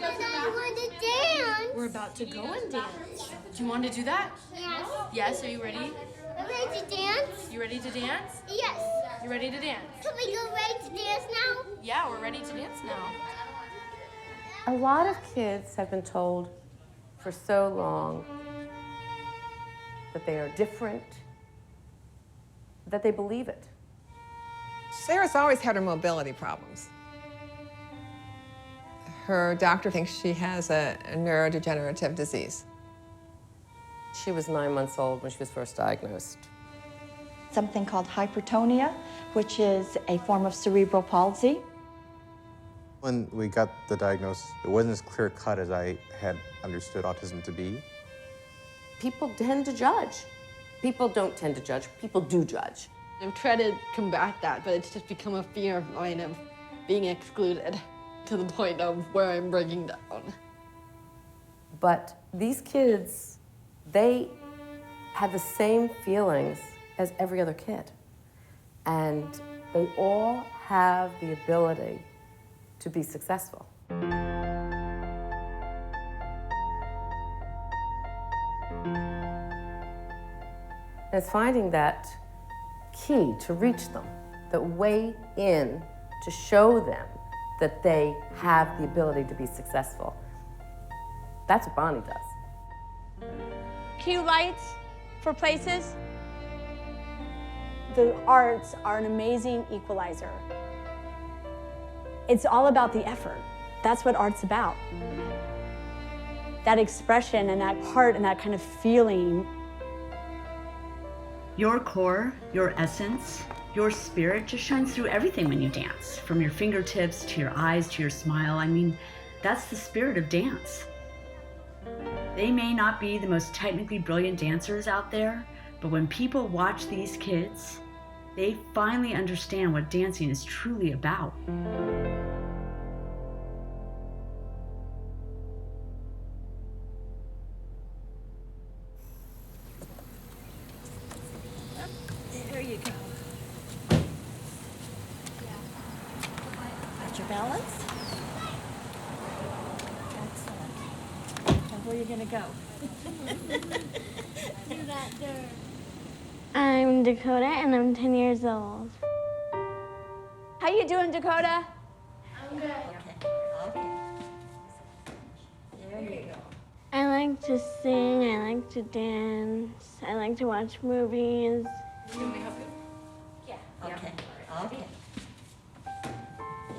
I want to dance. We're about to go and dance. Do you want to do that? Yes. Yes, are you ready? I'm ready to dance. You ready to dance? Yes. You ready to dance? Can we go ready to dance now? Yeah, we're ready to dance now. A lot of kids have been told for so long that they are different, that they believe it. Sarah's always had her mobility problems. Her doctor thinks she has a neurodegenerative disease. She was 9 months old when she was first diagnosed. Something called hypertonia, which is a form of cerebral palsy. When we got the diagnosis, it wasn't as clear-cut as I had understood autism to be. People tend to judge. People don't tend to judge, people do judge. I've tried to combat that, but it's just become a fear of mine of being excluded to the point of where I'm breaking down. But these kids, they have the same feelings as every other kid. And they all have the ability to be successful. It's finding that key to reach them, that way in to show them that they have the ability to be successful. That's what Bonnie does. Cue lights for places. The arts are an amazing equalizer. It's all about the effort. That's what art's about. That expression and that heart and that kind of feeling. Your core, your essence, your spirit just shines through everything when you dance, from your fingertips to your eyes to your smile. I mean, that's the spirit of dance. They may not be the most technically brilliant dancers out there, but when people watch these kids, they finally understand what dancing is truly about. There you go. Got your balance? Excellent. Now where are you going to go? Do that there. I'm Dakota and I'm 10 years old. How you doing, Dakota? I'm good. Okay. There you go. I like to sing, I like to dance, I like to watch movies. You want me to help you? Okay. Okay.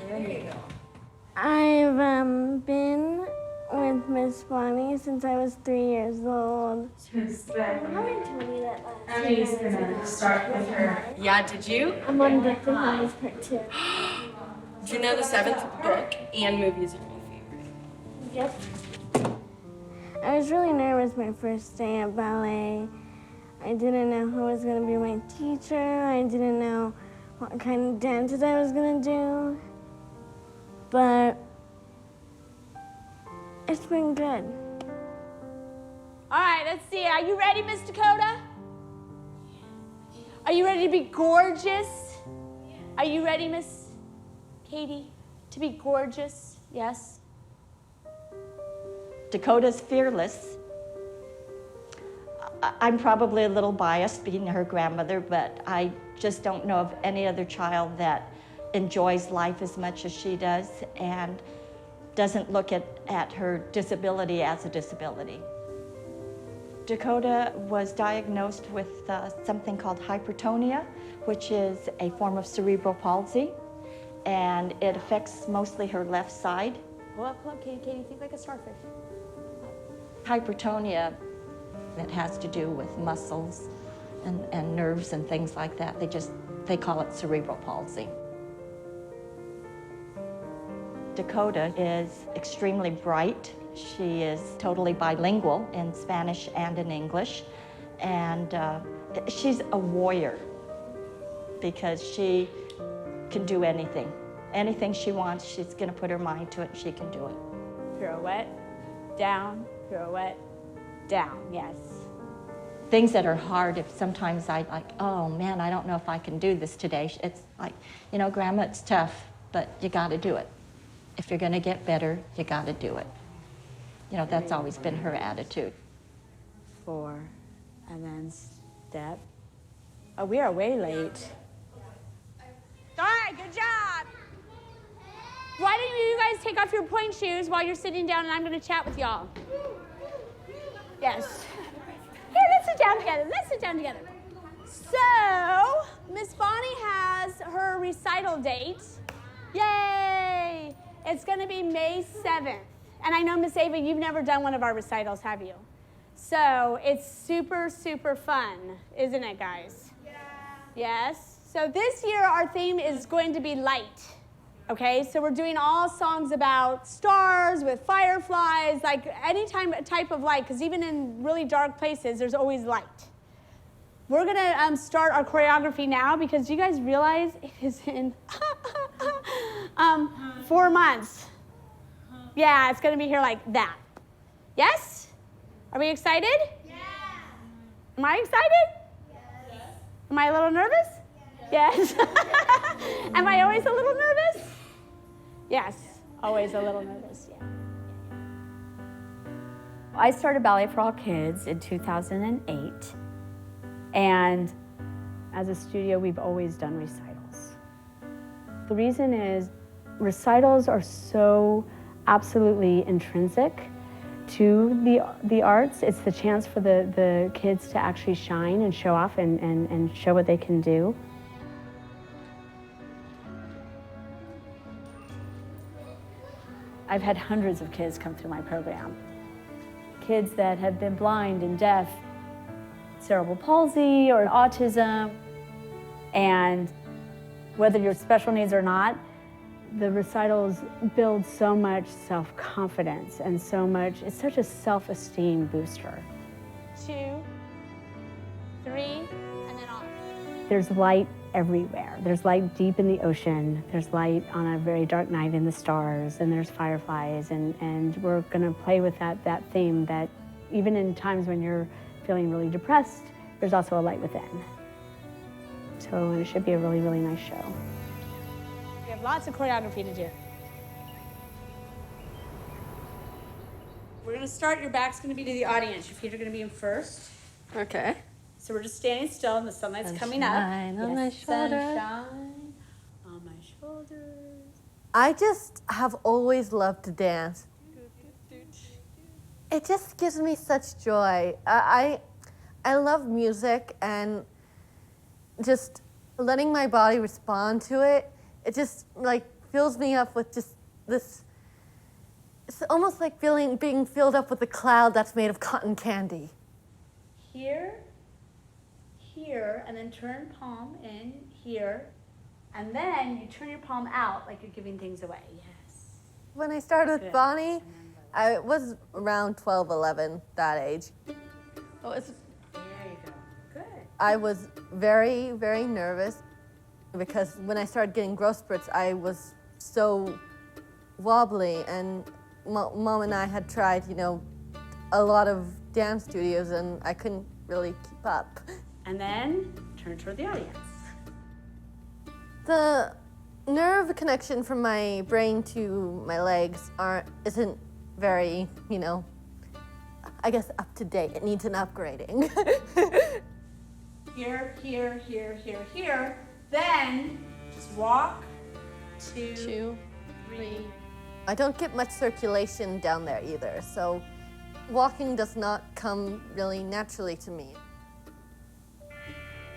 There you go. I've been with Miss Bonnie since I was 3 years old. Mama told me that last I'm just gonna start with her. Yeah, did you? I'm on Victim Bonnie's part 2. Do you know the 7th book and movies are my favorite? Yep. I was really nervous my first day at ballet. I didn't know who was going to be my teacher. I didn't know what kind of dances I was going to do. But it's been good. All right, let's see. Are you ready, Miss Dakota? Are you ready to be gorgeous? Are you ready, Miss Katie, to be gorgeous? Yes. Dakota's fearless. I'm probably a little biased being her grandmother, but I just don't know of any other child that enjoys life as much as she does and doesn't look at her disability as a disability. Dakota was diagnosed with something called hypertonia, which is a form of cerebral palsy, and it affects mostly her left side. Pull up, Katie. Katie, think like a starfish. Hypertonia, that has to do with muscles and nerves and things like that. They call it cerebral palsy. Dakota is extremely bright. She is totally bilingual in Spanish and in English. And she's a warrior because she can do anything. Anything she wants, she's gonna put her mind to it and she can do it. Pirouette, down, pirouette, down, yes. Things that are hard, if sometimes I like, oh man, I don't know if I can do this today. It's like, you know, Grandma, it's tough, but you gotta do it. If you're going to get better, you got to do it. You know, that's always been her attitude. 4, and then step. Oh, we are way late. All right, good job. Why don't you guys take off your pointe shoes while you're sitting down, and I'm going to chat with y'all. Yes. Here, let's sit down together. Let's sit down together. So, Miss Bonnie has her recital date. Yay! It's going to be May 7th. And I know, Miss Ava, you've never done one of our recitals, have you? So, it's super, super fun, isn't it, guys? Yeah. Yes? So this year, our theme is going to be light. Okay, so we're doing all songs about stars with fireflies, like any type of light, because even in really dark places, there's always light. We're gonna start our choreography now because you guys realize it is in 4 months. Yeah, it's gonna be here like that. Yes? Are we excited? Yeah. Am I excited? Yes. Am I a little nervous? Yes. Am I always a little nervous? Yes, always a little nervous, yeah. I started Ballet for All Kids in 2008, and as a studio, we've always done recitals. The reason is recitals are so absolutely intrinsic to the arts. It's the chance for the kids to actually shine and show off and show what they can do. I've had hundreds of kids come through my program. Kids that have been blind and deaf, cerebral palsy or autism, and whether you're special needs or not, the recitals build so much self-confidence and so much, it's such a self-esteem booster. 2, 3, and then off. There's light everywhere. There's light deep in the ocean. There's light on a very dark night in the stars, and there's fireflies, and we're gonna play with that theme that even in times when you're feeling really depressed, there's also a light within. So it should be a really, really nice show. We have lots of choreography to do. We're gonna start, your back's gonna be to the audience. Your feet are gonna be in first. Okay. So we're just standing still and the sunlight's coming up. Sunshine on my shoulder. Sunshine on my shoulders. I just have always loved to dance. It just gives me such joy. I love music, and just letting my body respond to it, it just like fills me up with just this, it's almost like being filled up with a cloud that's made of cotton candy. Here, here, and then turn palm in, here, and then you turn your palm out like you're giving things away. Yes. When I started with Good. Bonnie, I was around 12, 11, that age. Oh, it's There you go. Good. I was very, very nervous because when I started getting growth spurts, I was so wobbly, and Mom and I had tried, a lot of dance studios, and I couldn't really keep up. And then turn toward the audience. The nerve connection from my brain to my legs isn't very, I guess up to date. It needs an upgrading. Here, here, here, here, here. Then just walk, 2, 3. I don't get much circulation down there either, so walking does not come really naturally to me.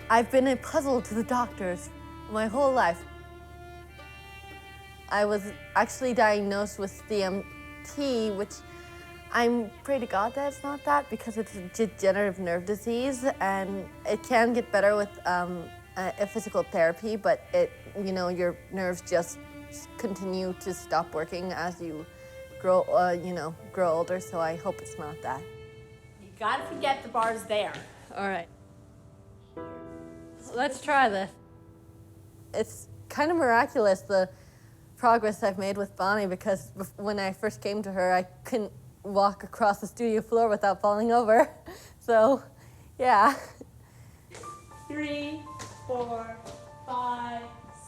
I've been a puzzle to the doctors my whole life. I was actually diagnosed with DMT, which I'm pray to God that it's not that, because it's a degenerative nerve disease, and it can get better with a physical therapy, but your nerves just continue to stop working as you grow older. So I hope it's not that. You gotta forget the bars there. all right. Let's try this. It's kind of miraculous, the progress I've made with Bonnie, because when I first came to her, I couldn't walk across the studio floor without falling over. So, yeah. 3, 4, 5,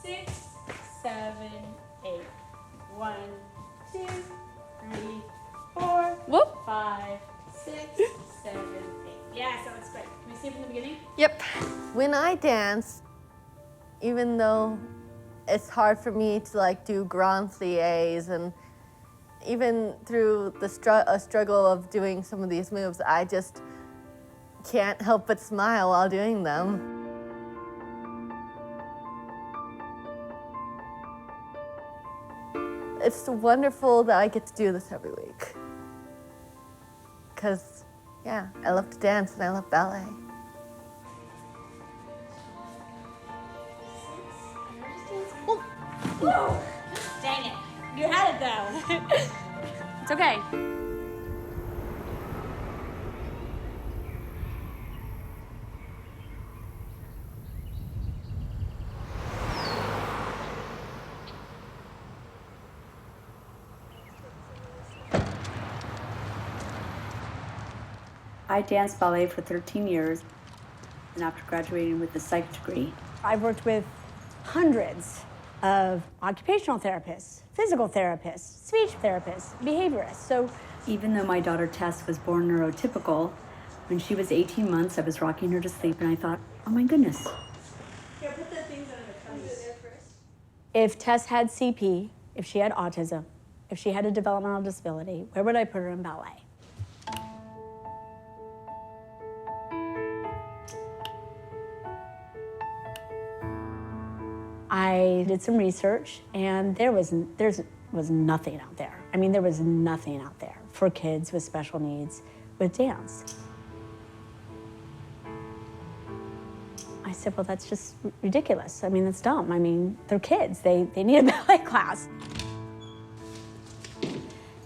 6, 7, 8. 1, 2, 3, 4, Whoop. 5, 6, 7, 8. Yeah, so it's great. Can we see it from the beginning? Yep. When I dance, even though it's hard for me to like do grand pliés, and even through the struggle of doing some of these moves, I just can't help but smile while doing them. It's wonderful that I get to do this every week. Because, yeah, I love to dance and I love ballet. Whoa. Dang it. You had it though. It's okay. I danced ballet for 13 years, and after graduating with a psych degree, I've worked with hundreds of occupational therapists, physical therapists, speech therapists, behaviorists. So even though my daughter Tess was born neurotypical, when she was 18 months, I was rocking her to sleep, and I thought, oh my goodness. Here, put the things under the covers. If Tess had CP, if she had autism, if she had a developmental disability, where would I put her in ballet? I did some research, and there was nothing out there. I mean, there was nothing out there for kids with special needs with dance. I said, well, that's just ridiculous. I mean, that's dumb. I mean, they're kids. They need a ballet class.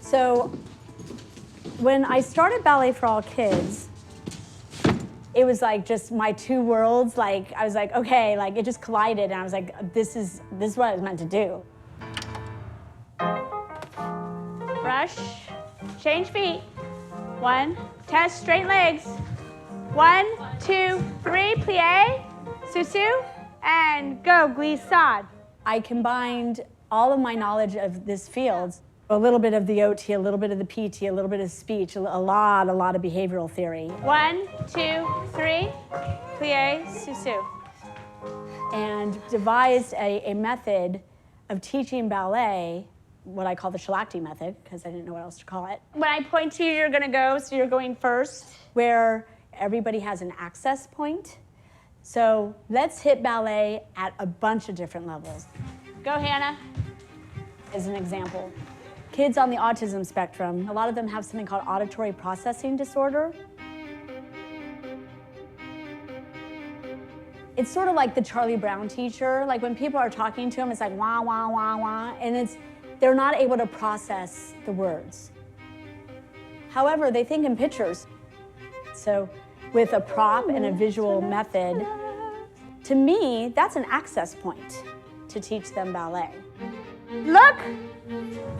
So when I started Ballet for All Kids, it was like just my two worlds. Like, I was like, okay, like it just collided, and I was like, this is what I was meant to do. Brush, change feet. 1, test straight legs. 1, 2, 3, plie, sous-sus, and go, glissade. I combined all of my knowledge of this field, a little bit of the OT, a little bit of the PT, a little bit of speech, a lot of behavioral theory. 1, 2, 3, plie, sous-sus. And devised a method of teaching ballet, what I call the Shilakti method, because I didn't know what else to call it. When I point to you, you're gonna go, so you're going first, where everybody has an access point. So let's hit ballet at a bunch of different levels. Go, Hannah, as an example. Kids on the autism spectrum, a lot of them have something called auditory processing disorder. It's sort of like the Charlie Brown teacher. Like when people are talking to them, it's like wah, wah, wah, wah, and they're not able to process the words. However, they think in pictures. So with a prop and a visual method, to me, that's an access point to teach them ballet. Look,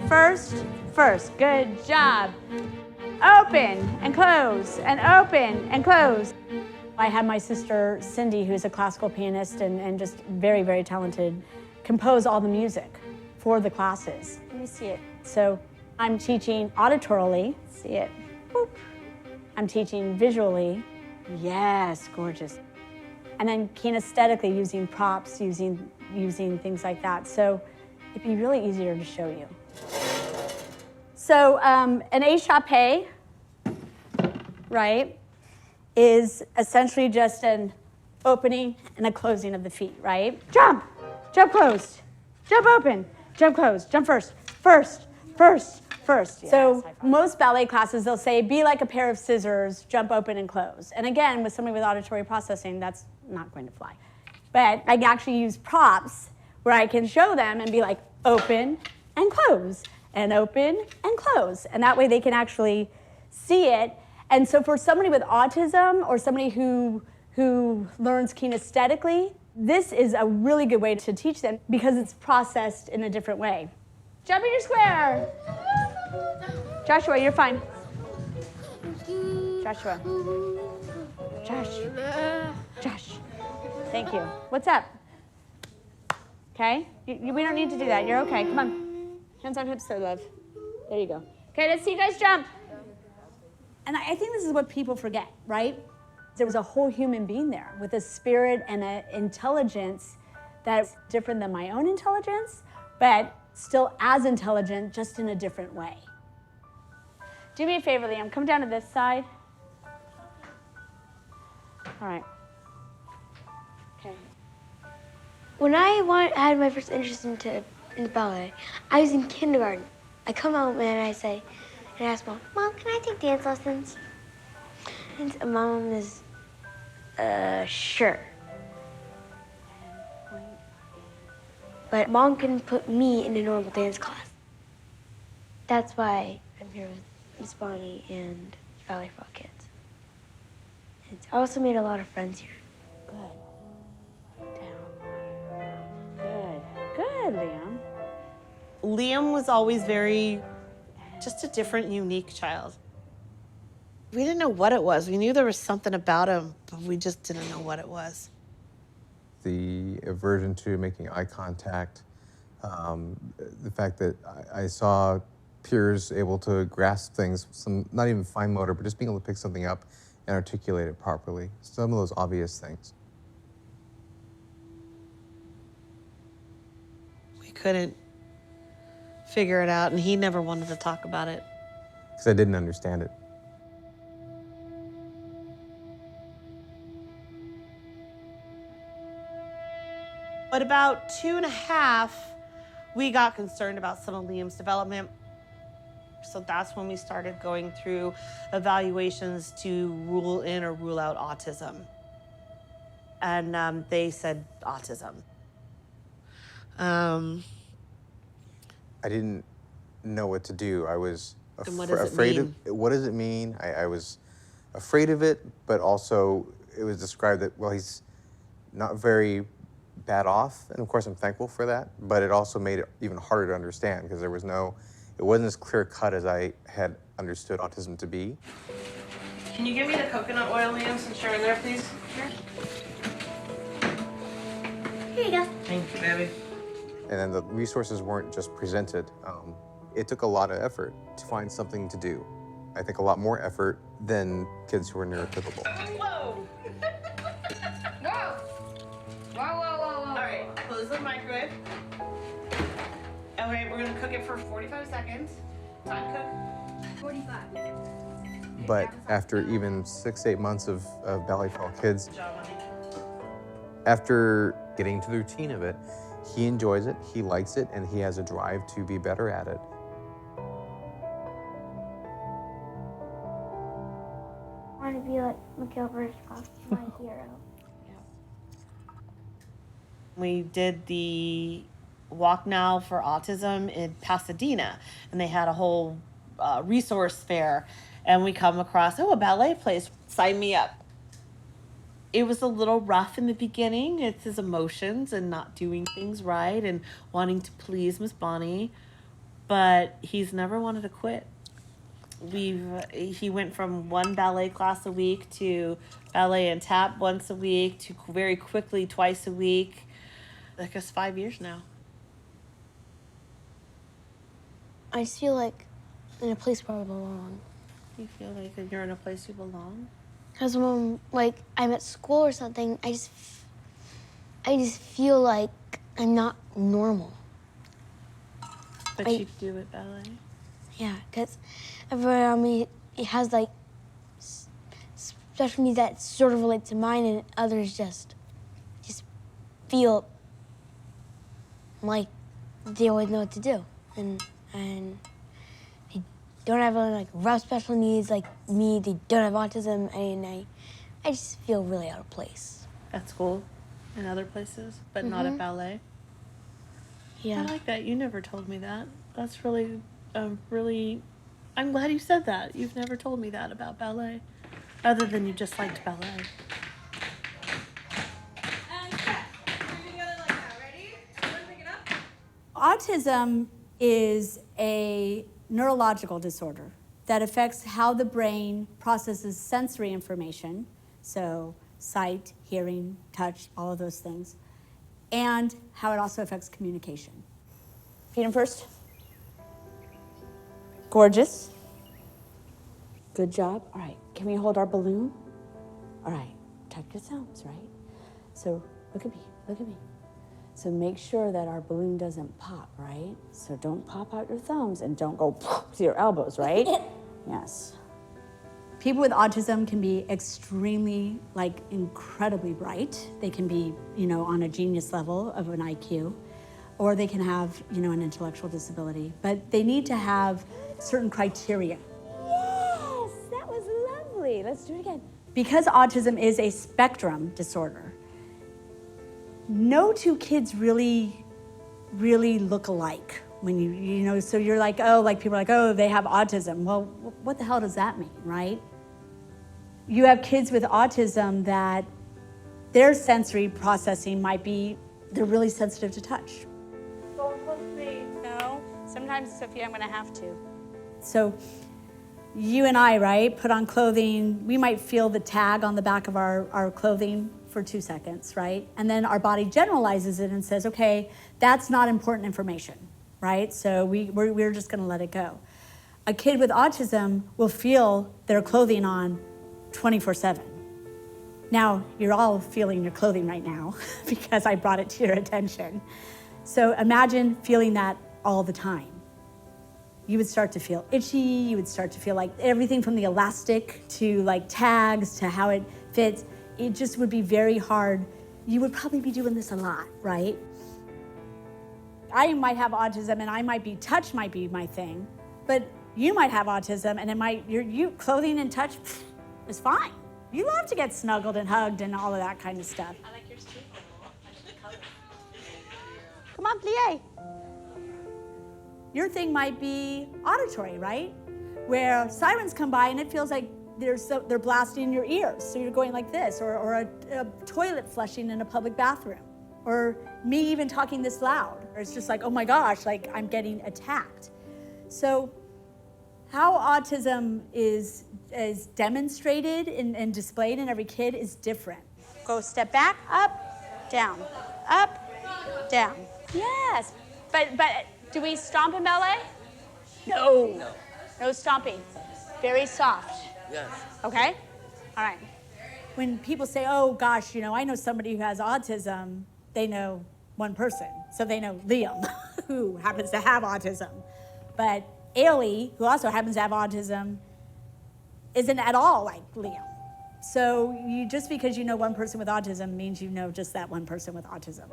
first, good job. Open and close, and open and close. I had my sister, Cindy, who's a classical pianist and just very, very talented, compose all the music for the classes. Let me see it. So I'm teaching auditorily, see it, boop. I'm teaching visually, yes, gorgeous. And then kinesthetically using props, using things like that. So it'd be really easier to show you. So an échappé, right, is essentially just an opening and a closing of the feet, right? Jump, jump closed, jump open, jump closed, jump first. Yes, so most ballet classes, they'll say, be like a pair of scissors, jump open and close. And again, with somebody with auditory processing, that's not going to fly. But I can actually use props where I can show them and be like, open and close, and open and close. And that way they can actually see it. And so for somebody with autism or somebody who learns kinesthetically, this is a really good way to teach them because it's processed in a different way. Jump in your square. Joshua, you're fine. Joshua. Josh. Thank you. What's up? Okay? We don't need to do that. You're okay. Come on. Hands on hips, though, love. There you go. Okay, let's see you guys jump. And I think this is what people forget, right? There was a whole human being there with a spirit and an intelligence that's different than my own intelligence, but still as intelligent, just in a different way. Do me a favor, Liam. Come down to this side. All right. Okay. When I had my first interest into ballet, I was in kindergarten. I come home and I ask Mom, Mom, can I take dance lessons? And Mom is, sure. But Mom couldn't put me in a normal dance class. That's why I'm here with Miss Bonnie and Ballet for All Kids. And I also made a lot of friends here. Good, Liam. Liam was always just a different, unique child. We didn't know what it was. We knew there was something about him, but we just didn't know what it was. The aversion to making eye contact, the fact that I saw peers able to grasp things, some not even fine motor, but just being able to pick something up and articulate it properly. Some of those obvious things. We couldn't figure it out, and he never wanted to talk about it. Because I didn't understand it. But about 2.5, we got concerned about some of Liam's development. So that's when we started going through evaluations to rule in or rule out autism. And they said autism. I didn't know what to do. I was And what does it afraid mean? of what does it mean? I was afraid of it, but also it was described that, well, he's not very bad off, and of course I'm thankful for that, but it also made it even harder to understand because it wasn't as clear cut as I had understood autism to be. Can you give me the coconut oil, Liam, since you're in there, please? Sure. Here you go. Thank you, baby. And then the resources weren't just presented. It took a lot of effort to find something to do. I think a lot more effort than kids who are neurotypical. Whoa! Whoa! All right, close the microwave. Okay, we're gonna cook it for 45 seconds. Time cook? 45. But after even 6-8 months of Ballet for All Kids, after getting into the routine of it, he enjoys it, he likes it, and he has a drive to be better at it. I want to be like Mikhail Bershkov, my hero. We did the Walk Now for Autism in Pasadena, and they had a whole resource fair, and we come across, a ballet place, sign me up. It was a little rough in the beginning. It's his emotions and not doing things right and wanting to please Miss Bonnie, but he's never wanted to quit. He went from one ballet class a week to ballet and tap once a week to very quickly twice a week. I guess 5 years now. I just feel like in a place where I belong. You feel like you're in a place you belong? Because when I'm at school or something, I just feel like I'm not normal. But you do at ballet? Yeah, because everyone around me, it has stuff for me that sort of relates to mine, and others just feel like they always know what to do, and they don't have any rough special needs like me. They don't have autism, and I just feel really out of place. At school and other places, but not at ballet? Yeah. I like that. You never told me that. That's really, I'm glad you said that. You've never told me that about ballet, other than you just liked ballet. Autism is a neurological disorder that affects how the brain processes sensory information, so sight, hearing, touch, all of those things, and how it also affects communication. Feed him first. Gorgeous. Good job. All right, can we hold our balloon? All right, tuck your thumbs, right? So look at me, look at me. So make sure that our balloon doesn't pop, right? So don't pop out your thumbs and don't go to your elbows, right? Yes. People with autism can be extremely, incredibly bright. They can be, on a genius level of an IQ, or they can have, an intellectual disability. But they need to have certain criteria. Yes, that was lovely. Let's do it again. Because autism is a spectrum disorder, no two kids really look alike. When so you're like, oh, people are like, oh, they have autism. Well, what the hell does that mean, right? You have kids with autism that their sensory processing might be, they're really sensitive to touch. Don't push me. No. Sometimes, Sophia, I'm going to have to. So you and I, right, put on clothing, we might feel the tag on the back of our clothing for 2 seconds, right? And then our body generalizes it and says, okay, that's not important information, right? So we're just gonna let it go. A kid with autism will feel their clothing on 24/7. Now, you're all feeling your clothing right now because I brought it to your attention. So imagine feeling that all the time. You would start to feel itchy, you would start to feel like everything from the elastic to tags to how it fits, it just would be very hard. You would probably be doing this a lot, right? I might have autism and touch might be my thing, but you might have autism and your clothing and touch is fine. You love to get snuggled and hugged and all of that kind of stuff. I like yours too. I like the color. Come on, plie. Your thing might be auditory, right? Where sirens come by and it feels like they're blasting in your ears. So you're going like this, or a toilet flushing in a public bathroom, or me even talking this loud. Or it's just like, oh my gosh, I'm getting attacked. So how autism is demonstrated and displayed in every kid is different. Go step back, up, down, down. Yes, but do we stomp in ballet? No. No stomping. Very soft. Yes. Okay? All right. When people say, oh gosh, I know somebody who has autism, they know one person. So they know Liam, who happens to have autism. But Ailey, who also happens to have autism, isn't at all like Liam. So just because you know one person with autism means you know just that one person with autism.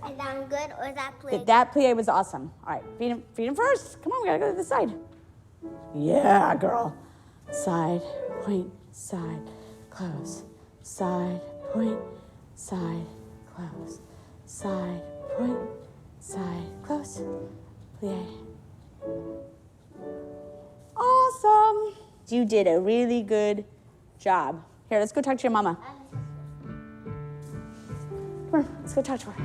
Is that good or is that plie? That plie was awesome. All right, feed him first. Come on, we gotta go to the side. Yeah, girl. Side, point, side, close. Side, point, side, close. Side, point, side, close. Plie. Awesome. You did a really good job. Here, let's go talk to your mama. Come on, let's go talk to her.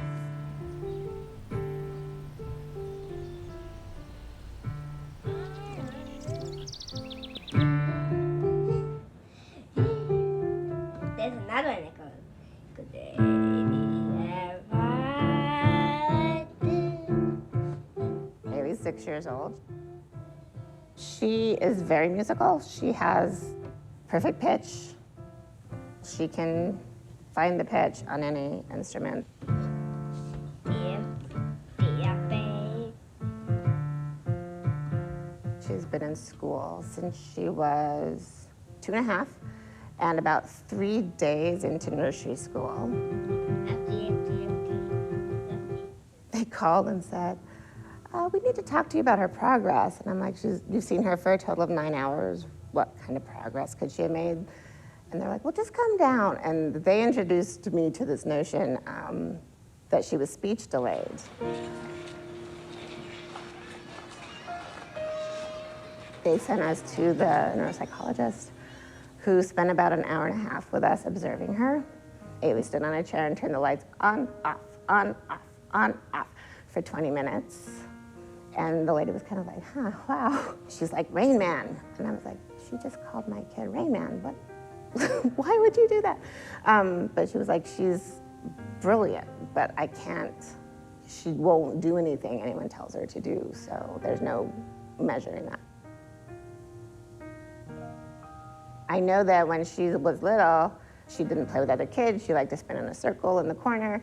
There's another one that goes, good day. Maybe 6 years old. She is very musical. She has perfect pitch. She can find the pitch on any instrument. She's been in school since she was 2.5 and about 3 days into nursery school. They called and said, we need to talk to you about her progress. And I'm like, you've seen her for a total of 9 hours. What kind of progress could she have made? And they're like, well, just come down. And they introduced me to this notion that she was speech delayed. They sent us to the neuropsychologist who spent about an hour and a half with us observing her. Ailey stood on a chair and turned the lights on, off, on, off, on, off for 20 minutes. And the lady was kind of like, wow. She's like, Rain Man. And I was like, she just called my kid Rain Man. What? Why would you do that? But she was like, she's brilliant, but I can't she won't do anything anyone tells her to do, so there's no measuring that. I know that when she was little, she didn't play with other kids. She liked to spin in a circle in the corner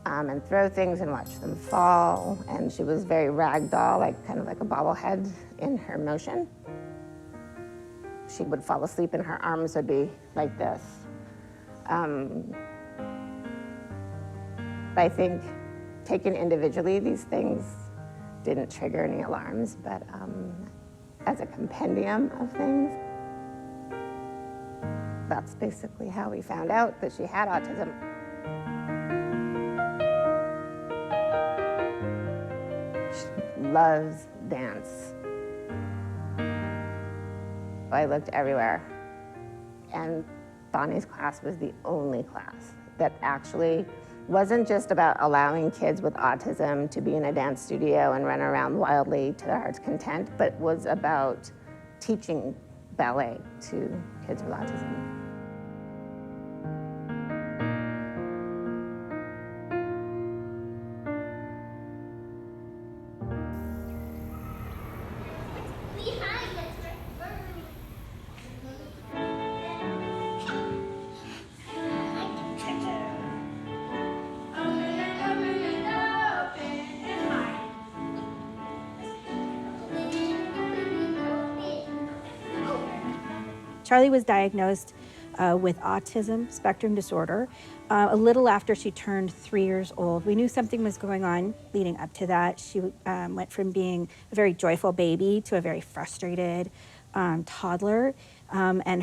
and throw things and watch them fall. And she was very ragdoll, like kind of like a bobblehead in her motion. She would fall asleep and her arms would be like this. I think taken individually, these things didn't trigger any alarms, but as a compendium of things, that's basically how we found out that she had autism. She loves dance. I looked everywhere, and Bonnie's class was the only class that actually wasn't just about allowing kids with autism to be in a dance studio and run around wildly to their heart's content, but was about teaching ballet to kids with autism. Charlie was diagnosed with autism spectrum disorder a little after she turned 3 years old. We knew something was going on leading up to that. She went from being a very joyful baby to a very frustrated toddler, and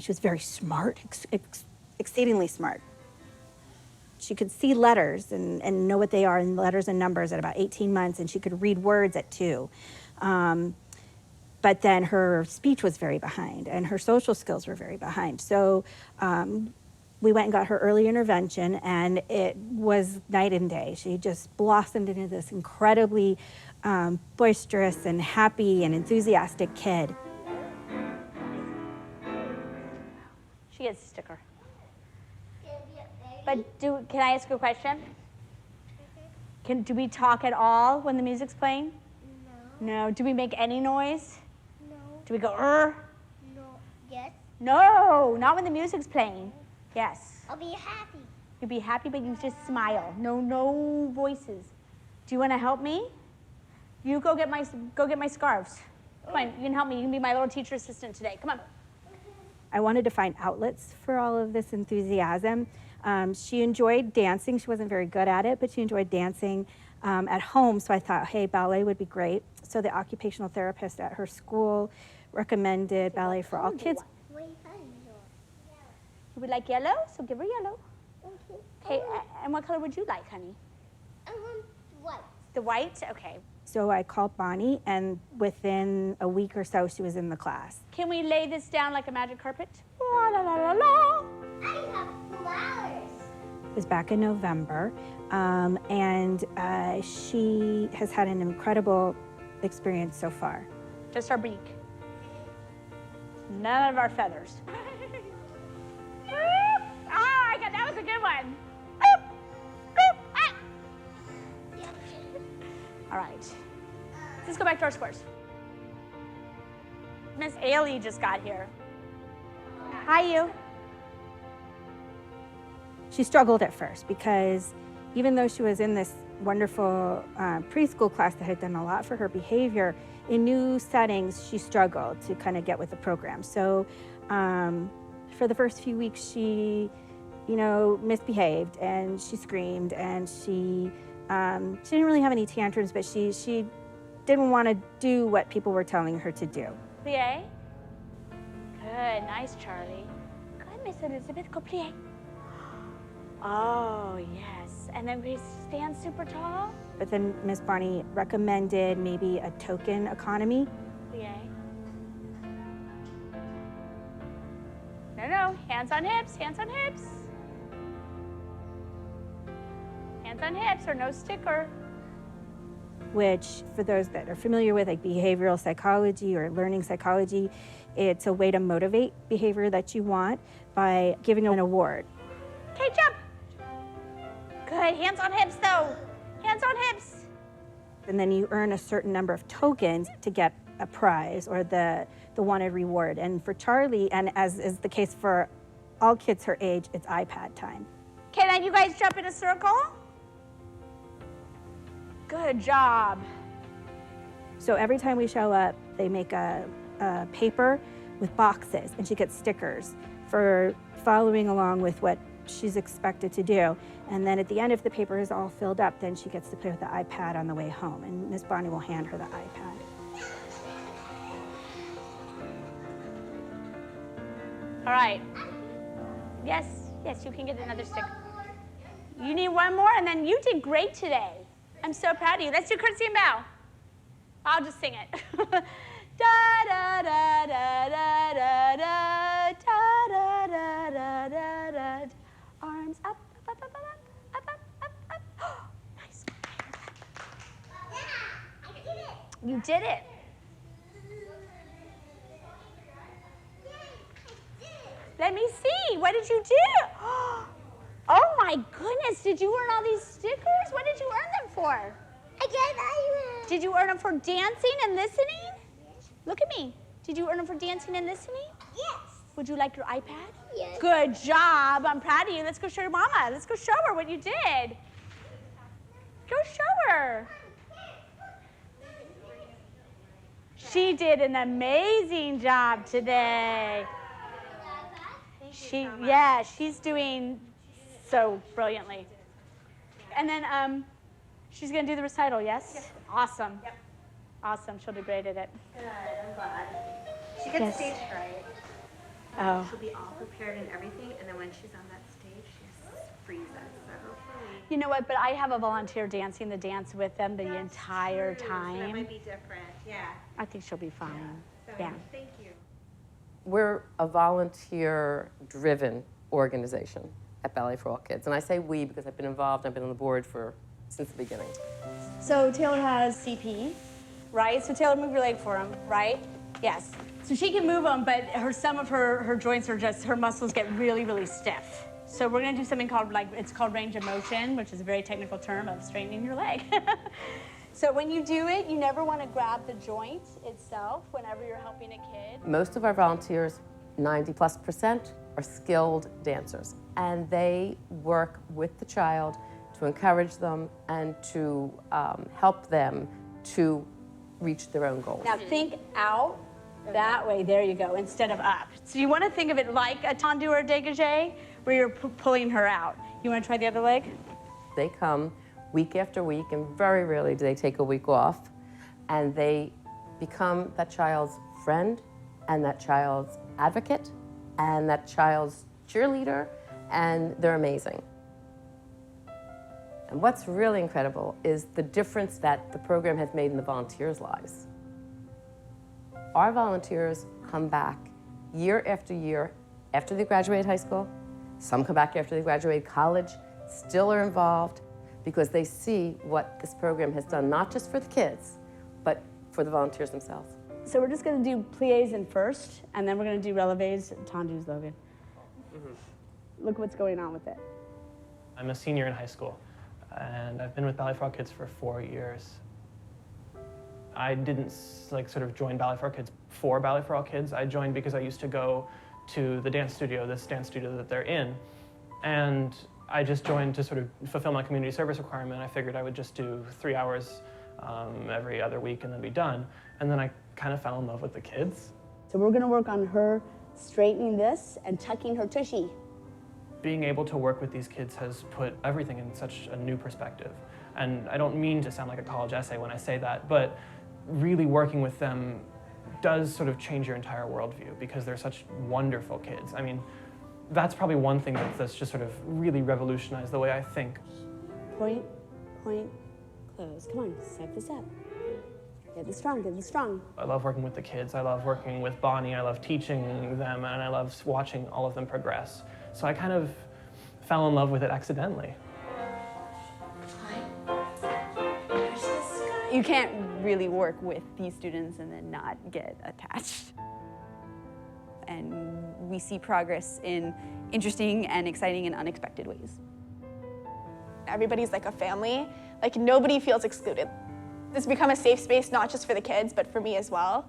she was very smart, exceedingly smart. She could see letters and know what they are in letters and numbers at about 18 months, and she could read words at 2. But then her speech was very behind and her social skills were very behind. So we went and got her early intervention, and it was night and day. She just blossomed into this incredibly boisterous and happy and enthusiastic kid. She gets a sticker. But can I ask you a question? Do we talk at all when the music's playing? No. No. Do we make any noise? No. Do we go, No. Yes. No, not when the music's playing. Yes. I'll be happy. You'll be happy, but you just smile. No voices. Do you want to help me? You go get my scarves. Come on, you can help me. You can be my little teacher assistant today. Come on. I wanted to find outlets for all of this enthusiasm. She enjoyed dancing. She wasn't very good at it, but she enjoyed dancing at home. So I thought, hey, ballet would be great. So the occupational therapist at her school recommended ballet for all kids. You would like yellow? So give her yellow. Okay, and what color would you like, honey? I want white. The white? Okay. So I called Bonnie, and within a week or so, she was in the class. Can we lay this down like a magic carpet? La la la la la. I have flowers. It was back in November, and she has had an incredible experience so far. Just our beak. None of our feathers. That was a good one. All right. Let's go back to our scores. Miss Ailey just got here. Hi, you. She struggled at first because even though she was in this wonderful preschool class that had done a lot for her behavior, in new settings, she struggled to kind of get with the program. So for the first few weeks, she misbehaved, and she screamed, and she didn't really have any tantrums, but she didn't want to do what people were telling her to do. Plie. Good, nice, Charlie. Good, Miss Elizabeth, go plie. Oh, yes. And then we stand super tall. But then Miss Bonnie recommended maybe a token economy. Plie. No, hands on hips, hands on hips. Hands on hips or no sticker. Which, for those that are familiar with like behavioral psychology or learning psychology, it's a way to motivate behavior that you want by giving an award. Okay, jump. Good, hands on hips though. Hands Hands on hips. And then you earn a certain number of tokens to get a prize or the wanted reward. And for Charlie, and as is the case for all kids her age, it's iPad time. Okay, then you guys jump in a circle. Good job. So every time we show up, they make a paper with boxes, and she gets stickers for following along with what she's expected to do. And then at the end, if the paper is all filled up, then she gets to play with the iPad on the way home, and Miss Bonnie will hand her the iPad. All right. Yes, you can get another sticker. You need one more, and then you did great today. I'm so proud of you. Let's do curtsy and bow. I'll just sing it. Da da da da da da da da da da da da. Arms up, up, up, up, up, up, up, up, up. Nice. You did it. Let me see. What did you do? Oh my goodness! Did you earn all these stickers? What did you earn them for? I got that. Did you earn them for dancing and listening? Look at me. Did you earn them for dancing and listening? Yes. Would you like your iPad? Yes. Good job. I'm proud of you. Let's go show your mama. Let's go show her what you did. Go show her. She did an amazing job today. She's doing so brilliantly. And then she's going to do the recital, yes? Yes. Awesome. Yep. Awesome. She'll do great at it. Good. I'm glad. She gets stage fright. Oh. She'll be all prepared and everything, and then when she's on that stage, she just freezes. So hopefully. You know what? But I have a volunteer dancing the dance with them the entire time. So that might be different. Yeah. I think she'll be fine. So, Yeah. Thank you. We're a volunteer-driven organization at Ballet for All Kids. And I say we because I've been involved, I've been on the board since the beginning. So Taylor has CP, right? So Taylor, move your leg for him, right? Yes. So she can move them, but some of her joints are just, her muscles get really, really stiff. So we're gonna do something called, it's called range of motion, which is a very technical term of straightening your leg. So when you do it, you never wanna grab the joint itself whenever you're helping a kid. Most of our volunteers, 90+%, are skilled dancers. And they work with the child to encourage them and to help them to reach their own goals. Now think out that way, there you go, instead of up. So you wanna think of it like a tendu or a dégagé, where you're pulling her out. You wanna try the other leg? They come week after week, and very rarely do they take a week off, and they become that child's friend and that child's advocate and that child's cheerleader, and they're amazing. And what's really incredible is the difference that the program has made in the volunteers' lives. Our volunteers come back year after year after they graduate high school. Some come back after they graduate college, still are involved because they see what this program has done, not just for the kids, but for the volunteers themselves. So we're just gonna do pliés in first, and then we're gonna do relevés and tendus, Logan. Look what's going on with it. I'm a senior in high school, and I've been with Ballet for All Kids for 4 years. I didn't sort of join Ballet for All Kids for Ballet for All Kids. I joined because I used to go to the dance studio, this dance studio that they're in, and I just joined to sort of fulfill my community service requirement. I figured I would just do 3 hours every other week and then be done. And then I kind of fell in love with the kids. So we're gonna work on her straightening this and tucking her tushy. Being able to work with these kids has put everything in such a new perspective. And I don't mean to sound like a college essay when I say that, but really working with them does sort of change your entire worldview because they're such wonderful kids. I mean, that's probably one thing that's just sort of really revolutionized the way I think. Point, point, close. Come on, set this up. Get this strong, get this strong. I love working with the kids. I love working with Bonnie. I love teaching them, and I love watching all of them progress. So I kind of fell in love with it accidentally. You can't really work with these students and then not get attached. And we see progress in interesting and exciting and unexpected ways. Everybody's like a family. Like nobody feels excluded. It's become a safe space, not just for the kids, but for me as well.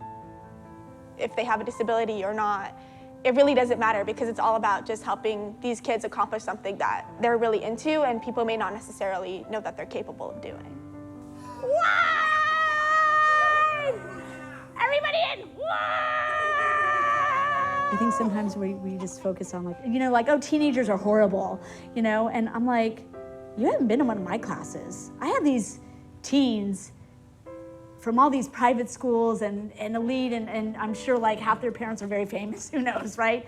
If they have a disability or not, it really doesn't matter because it's all about just helping these kids accomplish something that they're really into and people may not necessarily know that they're capable of doing. One! Everybody in! I think sometimes we just focus on like, oh, teenagers are horrible, and I'm like, you haven't been to one of my classes. I have these teens from all these private schools and elite, and I'm sure like half their parents are very famous, who knows, right?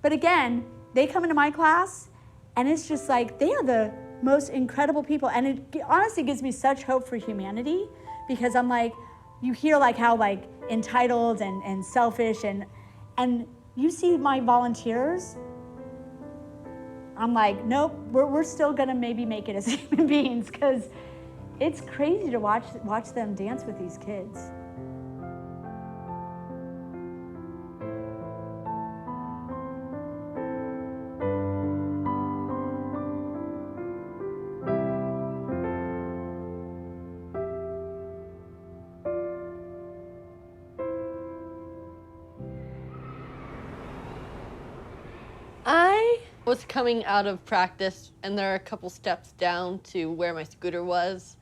But again, they come into my class and it's just like, they are the most incredible people. And it honestly gives me such hope for humanity because I'm like, you hear like how like entitled and selfish and you see my volunteers, I'm like, nope, we're still gonna maybe make it as human beings because it's crazy to watch them dance with these kids. I was coming out of practice and there are a couple steps down to where my scooter was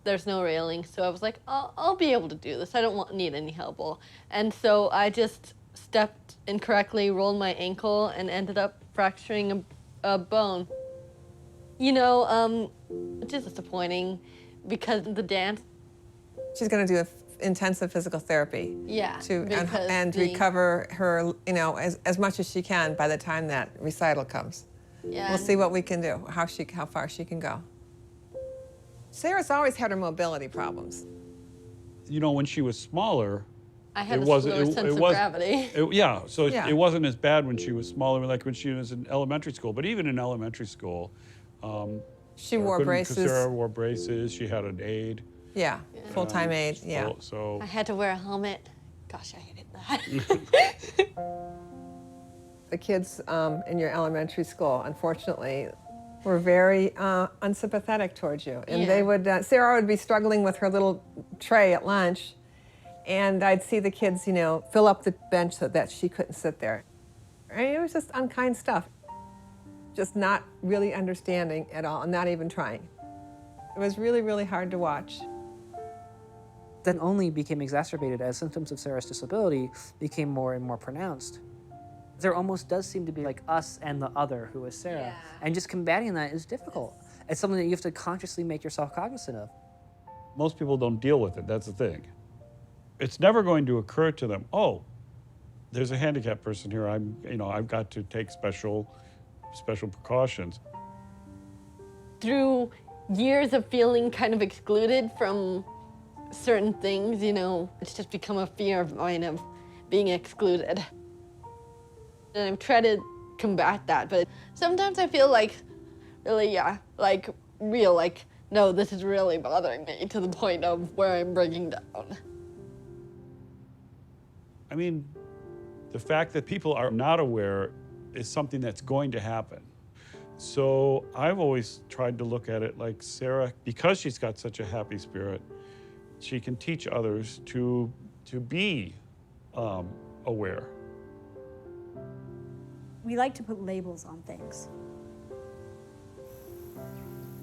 there's no railing, so I was like, I'll be able to do this. I don't need any help. And so I just stepped incorrectly, rolled my ankle, and ended up fracturing a bone. Just disappointing because the dance. She's going to do intensive physical therapy. Yeah. And recover her, as much as she can by the time that recital comes. Yeah. We'll see what we can do, how far she can go. Sarah's always had her mobility problems. When she was smaller, I had a slower sense of gravity. It wasn't as bad when she was smaller, like when she was in elementary school. But even in elementary school, she wore braces. Sarah wore braces. She had an aide. Yeah, full-time aide. Yeah. So I had to wear a helmet. Gosh, I hated that. The kids in your elementary school, unfortunately, were very unsympathetic towards you. And they would, Sarah would be struggling with her little tray at lunch, and I'd see the kids, fill up the bench so that she couldn't sit there. It was just unkind stuff. Just not really understanding at all, and not even trying. It was really, really hard to watch. That only became exacerbated as symptoms of Sarah's disability became more and more pronounced. There almost does seem to be like us and the other who is Sarah. Yeah. And just combating that is difficult. It's something that you have to consciously make yourself cognizant of. Most people don't deal with it, that's the thing. It's never going to occur to them, oh, there's a handicapped person here, I've got to take special precautions. Through years of feeling kind of excluded from certain things, it's just become a fear of mine of being excluded. And I've tried to combat that, but sometimes I feel like, really, no, this is really bothering me to the point of where I'm breaking down. I mean, the fact that people are not aware is something that's going to happen. So I've always tried to look at it like Sarah, because she's got such a happy spirit, she can teach others to be aware. We like to put labels on things.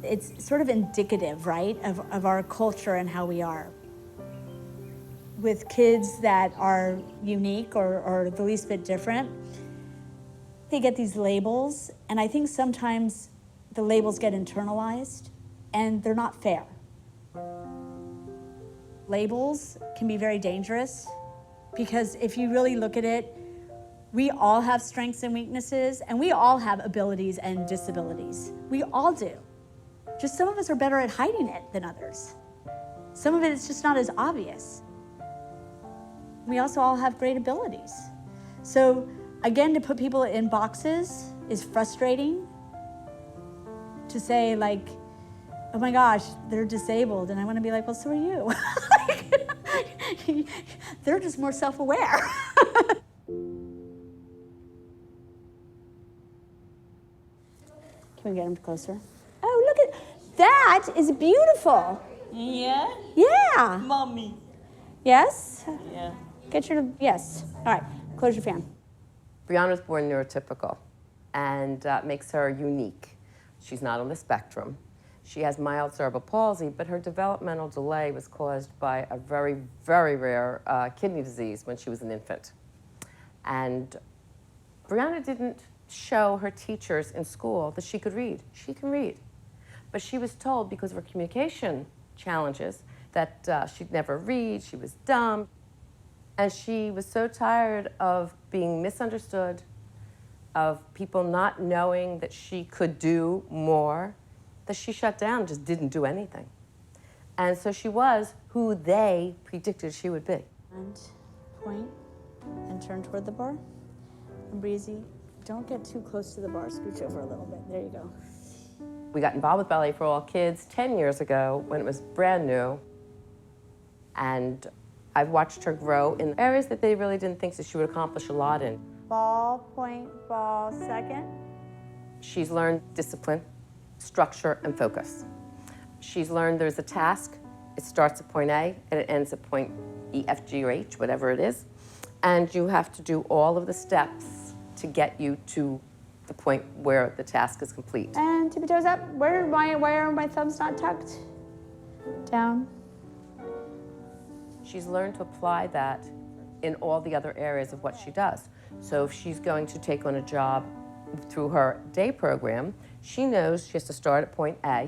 It's sort of indicative, right, of our culture and how we are. With kids that are unique or the least bit different, they get these labels, and I think sometimes the labels get internalized, and they're not fair. Labels can be very dangerous, because if you really look at it, we all have strengths and weaknesses, and we all have abilities and disabilities. We all do. Just some of us are better at hiding it than others. Some of it is just not as obvious. We also all have great abilities. So again, to put people in boxes is frustrating. To say like, oh my gosh, they're disabled, and I want to be like, well, so are you. They're just more self-aware. Can we get them closer? Oh, look at that is beautiful. Yeah? Yeah. Mommy. Yes? Yeah. Get your, yes. All right, close your fan. Brianna was born neurotypical, and makes her unique. She's not on the spectrum. She has mild cerebral palsy, but her developmental delay was caused by a very, very rare kidney disease when she was an infant. And Brianna didn't show her teachers in school that she could read. She can read. But she was told, because of her communication challenges, that she'd never read, she was dumb. And she was so tired of being misunderstood, of people not knowing that she could do more, that she shut down, just didn't do anything. And so she was who they predicted she would be. And point and turn toward the bar. And breezy, don't get too close to the bar. Scooch over a little bit. There you go. We got involved with Ballet for All Kids 10 years ago when it was brand new. And I've watched her grow in areas that they really didn't think that she would accomplish a lot in. Ball, point, ball, second. She's learned discipline, structure, and focus. She's learned there's a task. It starts at point A and it ends at point E, F, G, or H, whatever it is. And you have to do all of the steps to get you to the point where the task is complete. And tippy toes up. Why are my thumbs not tucked? Down. She's learned to apply that in all the other areas of what she does. So if she's going to take on a job through her day program, she knows she has to start at point A.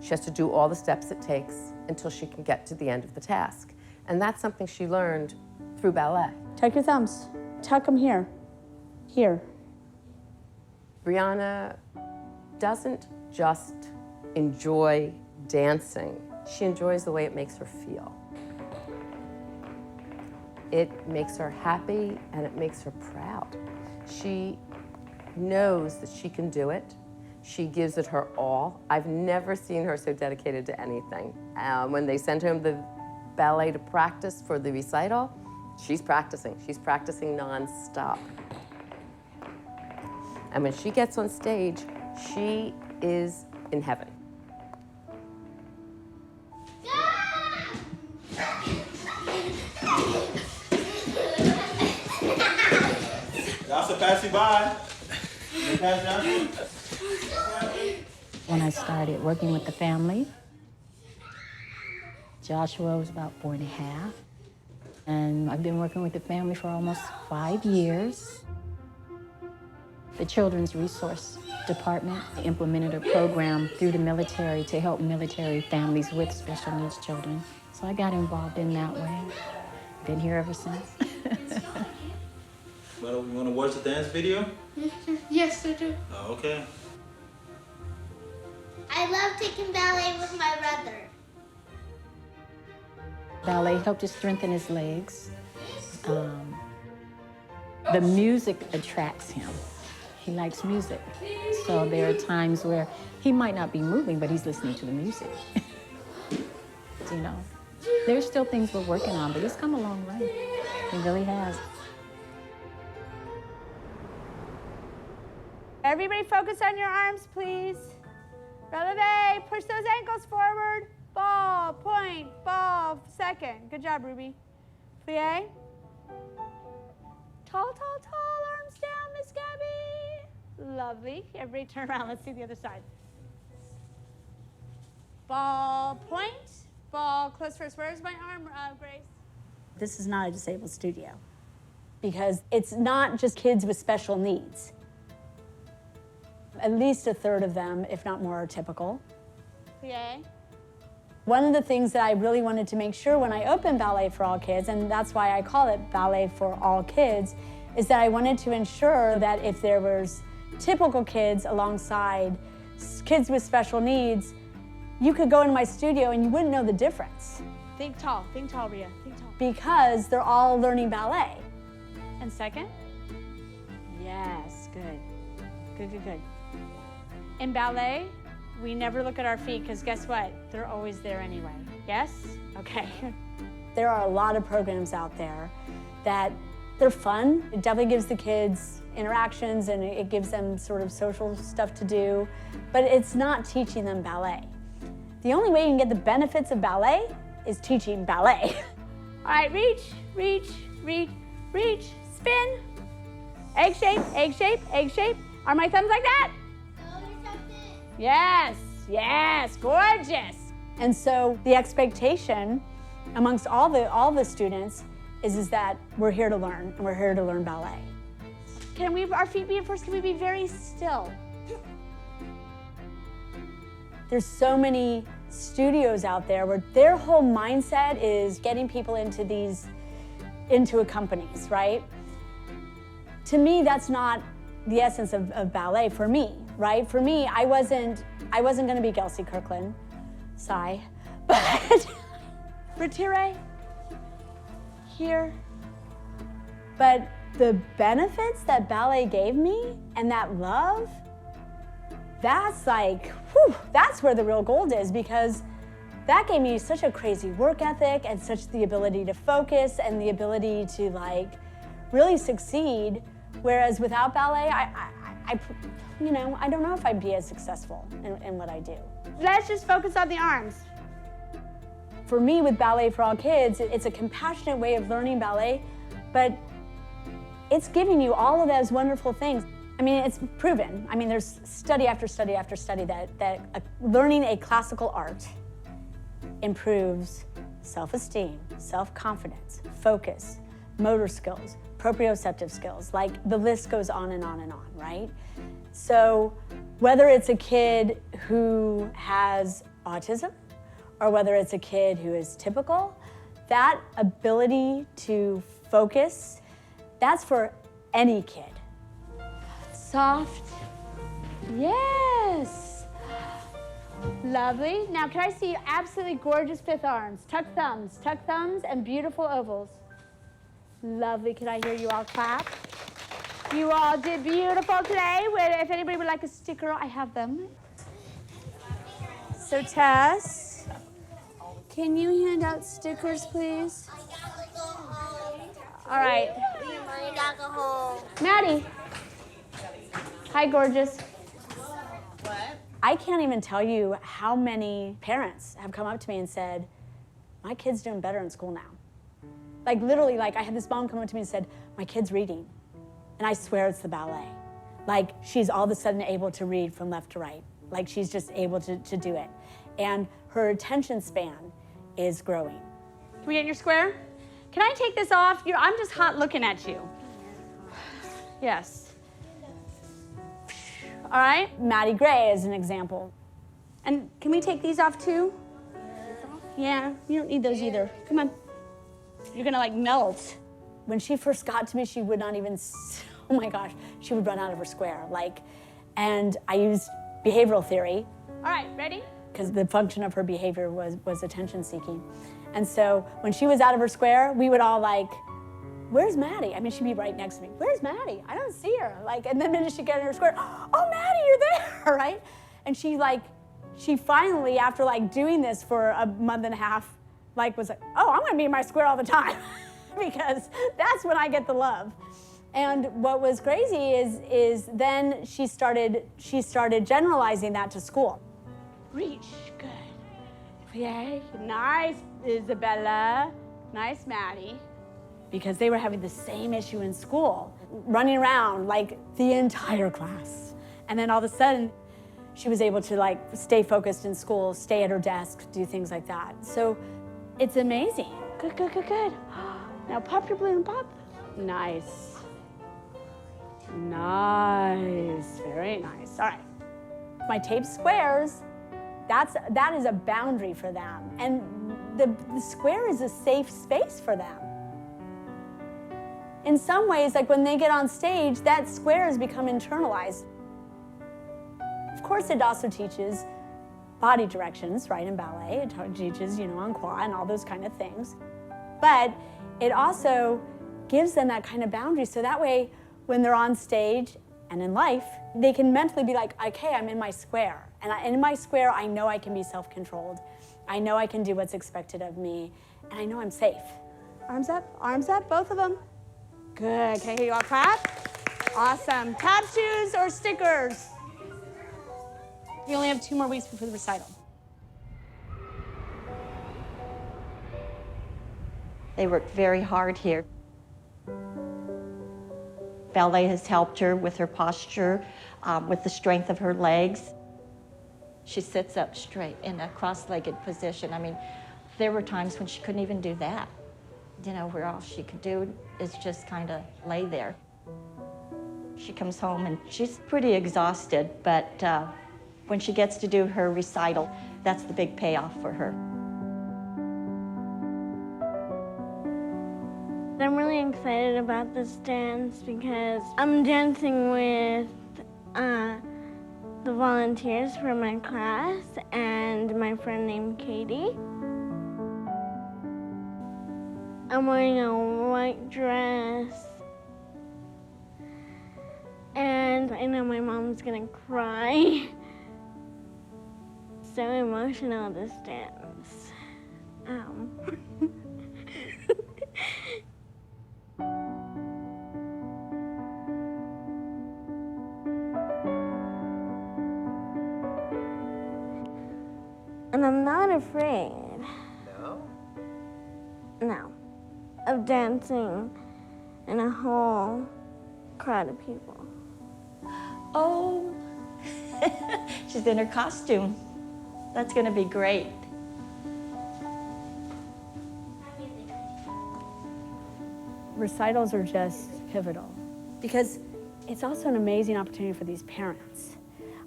She has to do all the steps it takes until she can get to the end of the task. And that's something she learned through ballet. Tuck your thumbs. Tuck them here. Here. Brianna doesn't just enjoy dancing. She enjoys the way it makes her feel. It makes her happy and it makes her proud. She knows that she can do it. She gives it her all. I've never seen her so dedicated to anything. When they send home the ballet to practice for the recital, she's practicing. She's practicing nonstop. And when she gets on stage, she is in heaven. Y'all pass you by. When I started working with the family, Joshua was about 4.5. And I've been working with the family for almost 5 years. The Children's Resource Department implemented a program through the military to help military families with special needs children. So I got involved in that way. Been here ever since. Well, you want to watch the dance video? Yes, I do. Oh, okay. I love taking ballet with my brother. Ballet helped to strengthen his legs. The music attracts him. He likes music. So there are times where he might not be moving, but he's listening to the music. You know, there's still things we're working on, but he's come a long way. He really has. Everybody focus on your arms, please. Releve, push those ankles forward. Ball, point, ball, second. Good job, Ruby. Plie. Tall, tall, tall, arms down, Miss Gabby. Lovely. Everybody turn around, let's see the other side. Ball, point, ball, close first. Where's my arm, Grace? This is not a disabled studio because it's not just kids with special needs. At least a third of them, if not more, are typical. Plie. One of the things that I really wanted to make sure when I opened Ballet for All Kids, and that's why I call it Ballet for All Kids, is that I wanted to ensure that if there was typical kids alongside kids with special needs, you could go into my studio and you wouldn't know the difference. Think tall, Ria, think tall. Because they're all learning ballet. And second? Yes, good. Good, good, good. In ballet, we never look at our feet because guess what? They're always there anyway. Yes? Okay. There are a lot of programs out there that They're fun. It definitely gives the kids interactions and it gives them sort of social stuff to do, but it's not teaching them ballet. The only way you can get the benefits of ballet is teaching ballet. All right, reach, reach, reach, reach, spin. Egg shape, egg shape, egg shape. Are my thumbs like that? Yes, yes, gorgeous. And so the expectation amongst all the students is that we're here to learn, and we're here to learn ballet. Can we, our feet be at first, can we be very still? There's so many studios out there where their whole mindset is getting people into companies, right? To me, that's not the essence of ballet for me, right? For me, I wasn't gonna be Kelsey Kirkland, sigh, but retire here. But the benefits that ballet gave me and that love, that's like, whew, that's where the real gold is, because that gave me such a crazy work ethic and such the ability to focus and the ability to like really succeed. Whereas without ballet, I don't know if I'd be as successful in what I do. Let's just focus on the arms. For me, with Ballet for All Kids, it's a compassionate way of learning ballet, but it's giving you all of those wonderful things. I mean, it's proven. I mean, there's study after study after study that learning a classical art improves self-esteem, self-confidence, focus, motor skills, proprioceptive skills, like the list goes on and on and on, right? So whether it's a kid who has autism or whether it's a kid who is typical, that ability to focus, that's for any kid. Soft, yes. Lovely. Now can I see absolutely gorgeous fifth arms? Tuck thumbs, and beautiful ovals. Lovely, can I hear you all clap? You all did beautiful today. If anybody would like a sticker, I have them. So Tess, can you hand out stickers, please? All right. Maddie. Hi, gorgeous. What? I can't even tell you how many parents have come up to me and said, my kid's doing better in school now. Like literally, like I had this mom come up to me and said, my kid's reading. And I swear it's the ballet. Like she's all of a sudden able to read from left to right. Like she's just able to do it. And her attention span is growing. Can we get your square? Can I take this off? I'm just hot looking at you. Yes. All right, Maddie Gray is an example. And can we take these off too? Yeah, you don't need those either. Come on. You're gonna like melt. When she first got to me, she would not even, oh my gosh, she would run out of her square. And I used behavioral theory. All right, ready? Because the function of her behavior was attention seeking. And so when she was out of her square, we would all like, where's Maddie? I mean, she'd be right next to me. Where's Maddie? I don't see her. And then the minute she got in her square, oh, Maddie, you're there, right? And she finally, after doing this for a month and a half, was like, oh, I'm gonna be in my square all the time because that's when I get the love. And what was crazy is then she started generalizing that to school. Reach, good. Yay, nice, Isabella. Nice, Maddie. Because they were having the same issue in school, running around the entire class. And then all of a sudden, she was able to stay focused in school, stay at her desk, do things like that. So it's amazing. Good, good, good, good. Now pop your balloon, pop. Nice. Nice, very nice. All right. My tape squares, that is a boundary for them. And the square is a safe space for them. In some ways, when they get on stage, that square has become internalized. Of course, it also teaches body directions, right, in ballet. It teaches, en croix and all those kind of things. But it also gives them that kind of boundary, so that way, when they're on stage and in life, they can mentally be like, okay, I'm in my square. And in my square, I know I can be self-controlled. I know I can do what's expected of me. And I know I'm safe. Arms up, both of them. Good. Okay, you all clap? Awesome. Tap shoes or stickers? We only have 2 more weeks before the recital. They work very hard here. Ballet has helped her with her posture, with the strength of her legs. She sits up straight in a cross-legged position. I mean, there were times when she couldn't even do that. You know, where all she could do is just kind of lay there. She comes home and she's pretty exhausted, but when she gets to do her recital, that's the big payoff for her. I'm really excited about this dance because I'm dancing with the volunteers from my class and my friend named Katie. I'm wearing a white dress and I know my mom's gonna cry. So emotional, this dance. And I'm not afraid. No. Of dancing in a whole crowd of people. Oh, she's in her costume. That's gonna be great. Recitals are just pivotal because it's also an amazing opportunity for these parents.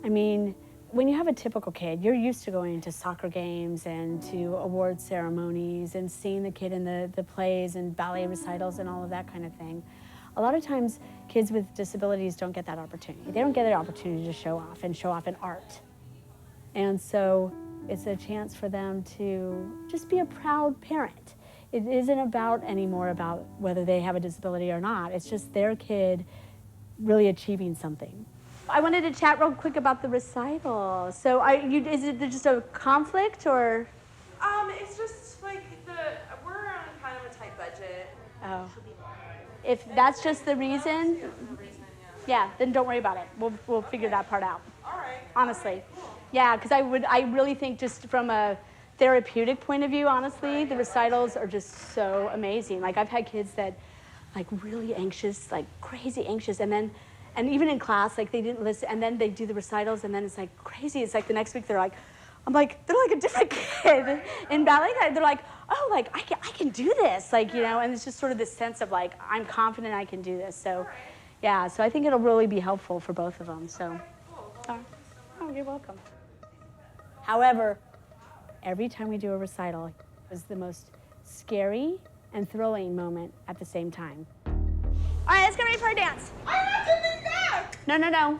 I mean, when you have a typical kid, you're used to going to soccer games and to award ceremonies and seeing the kid in the plays and ballet recitals and all of that kind of thing. A lot of times, kids with disabilities don't get that opportunity. They don't get the opportunity to show off in art. And so it's a chance for them to just be a proud parent. It isn't about anymore about whether they have a disability or not. It's just their kid really achieving something. I wanted to chat real quick about the recital. So is it just a conflict or? It's just like we're on kind of a tight budget. Oh. If that's just the reason, yeah, then don't worry about it. We'll figure that part out. All right. Honestly. Yeah, because I really think just from a therapeutic point of view, honestly, the recitals are just so amazing. Like I've had kids that like really anxious, like crazy anxious, and even in class, like they didn't listen, and then they do the recitals, and then it's like crazy. It's like the next week they're like a different kid in ballet. They're like, oh, like I can do this, like, you know, and it's just sort of this sense of like, I'm confident I can do this. So, yeah, so I think it'll really be helpful for both of them, so. Oh, you're welcome. However, every time we do a recital, it was the most scary and thrilling moment at the same time. All right, let's get ready for our dance. I'm not coming back! No.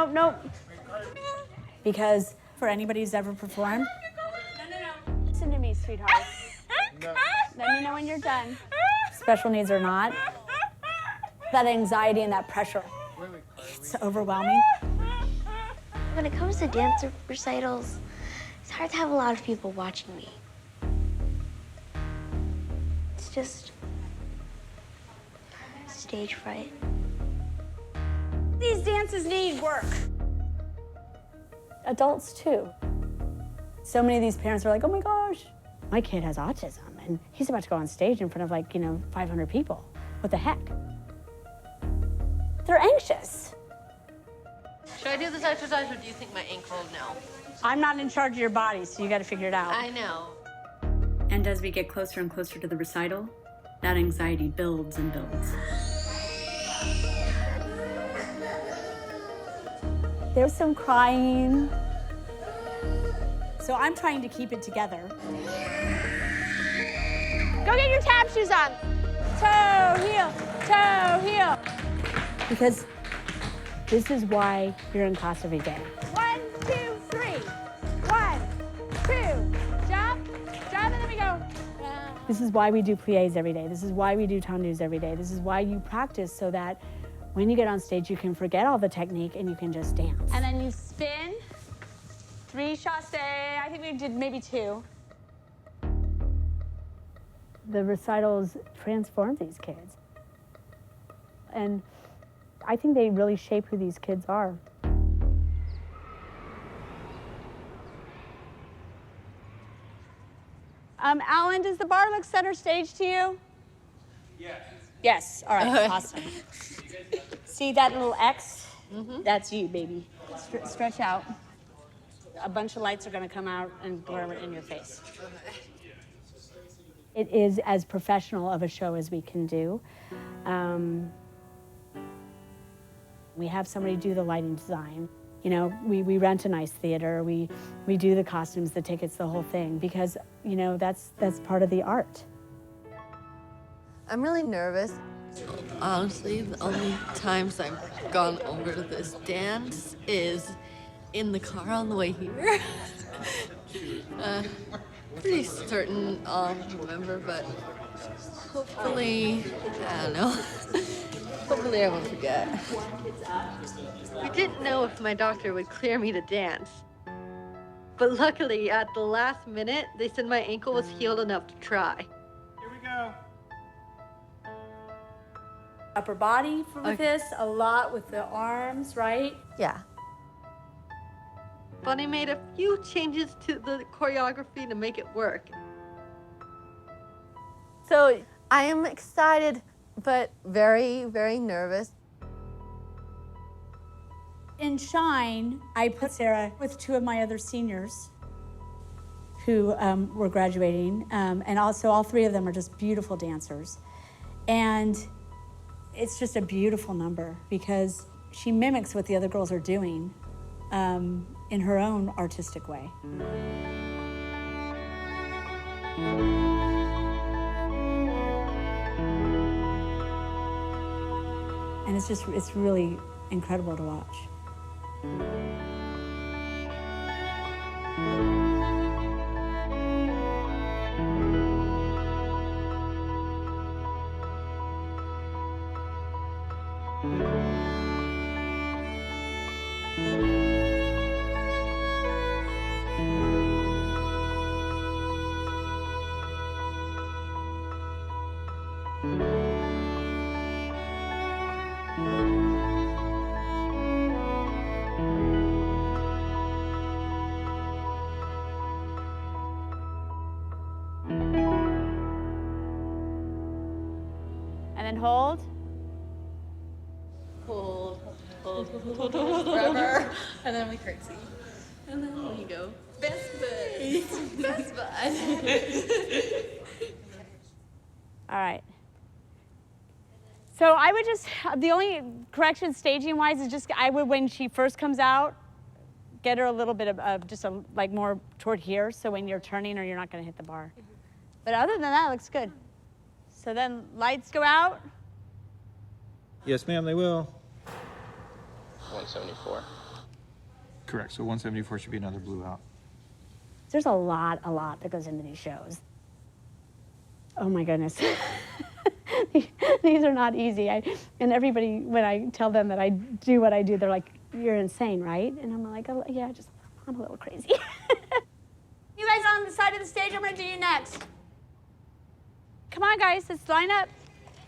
Nope. Because for anybody who's ever performed, No. Listen to me, sweetheart. No. Let me know when you're done. special needs or not, that anxiety and that pressure, it's overwhelming. When it comes to dance recitals, it's hard to have a lot of people watching me. It's just stage fright. These dances need work. Adults too. So many of these parents are like, oh my gosh, my kid has autism and he's about to go on stage in front of 500 people. What the heck? They're anxious. Should I do this exercise or do you think my ankle will know? I'm not in charge of your body, so you gotta figure it out. I know. And as we get closer and closer to the recital, that anxiety builds and builds. There's some crying. So I'm trying to keep it together. Go get your tap shoes on. Toe, heel, toe, heel. Because this is why you're in class every day. 1, 2, 3. 1, 2. Jump, and then we go. This is why we do pliés every day. This is why we do tendus every day. This is why you practice so that when you get on stage, you can forget all the technique and you can just dance. And then you spin. 3 chassé. I think we did maybe 2. The recitals transform these kids. And I think they really shape who these kids are. Alan, does the bar look center stage to you? Yes. Yes, all right, awesome. See that little X? That's you, baby. Stretch out. A bunch of lights are gonna come out and blur in your face. It is as professional of a show as we can do. We have somebody do the lighting design. You know, we rent a nice theater, we do the costumes, the tickets, the whole thing, because, you know, that's part of the art. I'm really nervous. Honestly, the only times I've gone over to this dance is in the car on the way here. Pretty certain I'll remember, but hopefully, I don't know. Hopefully I won't forget. We didn't know if my doctor would clear me to dance. But luckily, at the last minute, they said my ankle was healed enough to try. Here we go. Upper body for this, a lot with the arms, right? Yeah. But I made a few changes to the choreography to make it work. So I am excited, but very, very nervous. In Shine, I put Sarah with two of my other seniors who were graduating, and also all three of them are just beautiful dancers. And it's just a beautiful number because she mimics what the other girls are doing in her own artistic way. And it's really incredible to watch. And then hold. Hold forever. And then we curtsy. And then we go, best bud. Best bud. All right. So I would just, the only correction staging wise is just, I would, when she first comes out, get her a little bit of just like more toward here, so when you're turning her, you're not gonna hit the bar. But other than that, it looks good. So then lights go out. Yes, ma'am, they will. 174. Correct, so 174 should be another blue out. There's a lot that goes into these shows. Oh my goodness. These are not easy. And everybody, when I tell them that I do what I do, they're like, you're insane, right? And I'm like, oh, yeah, I'm a little crazy. You guys on the side of the stage, I'm gonna do you next. Come on, guys, let's line up.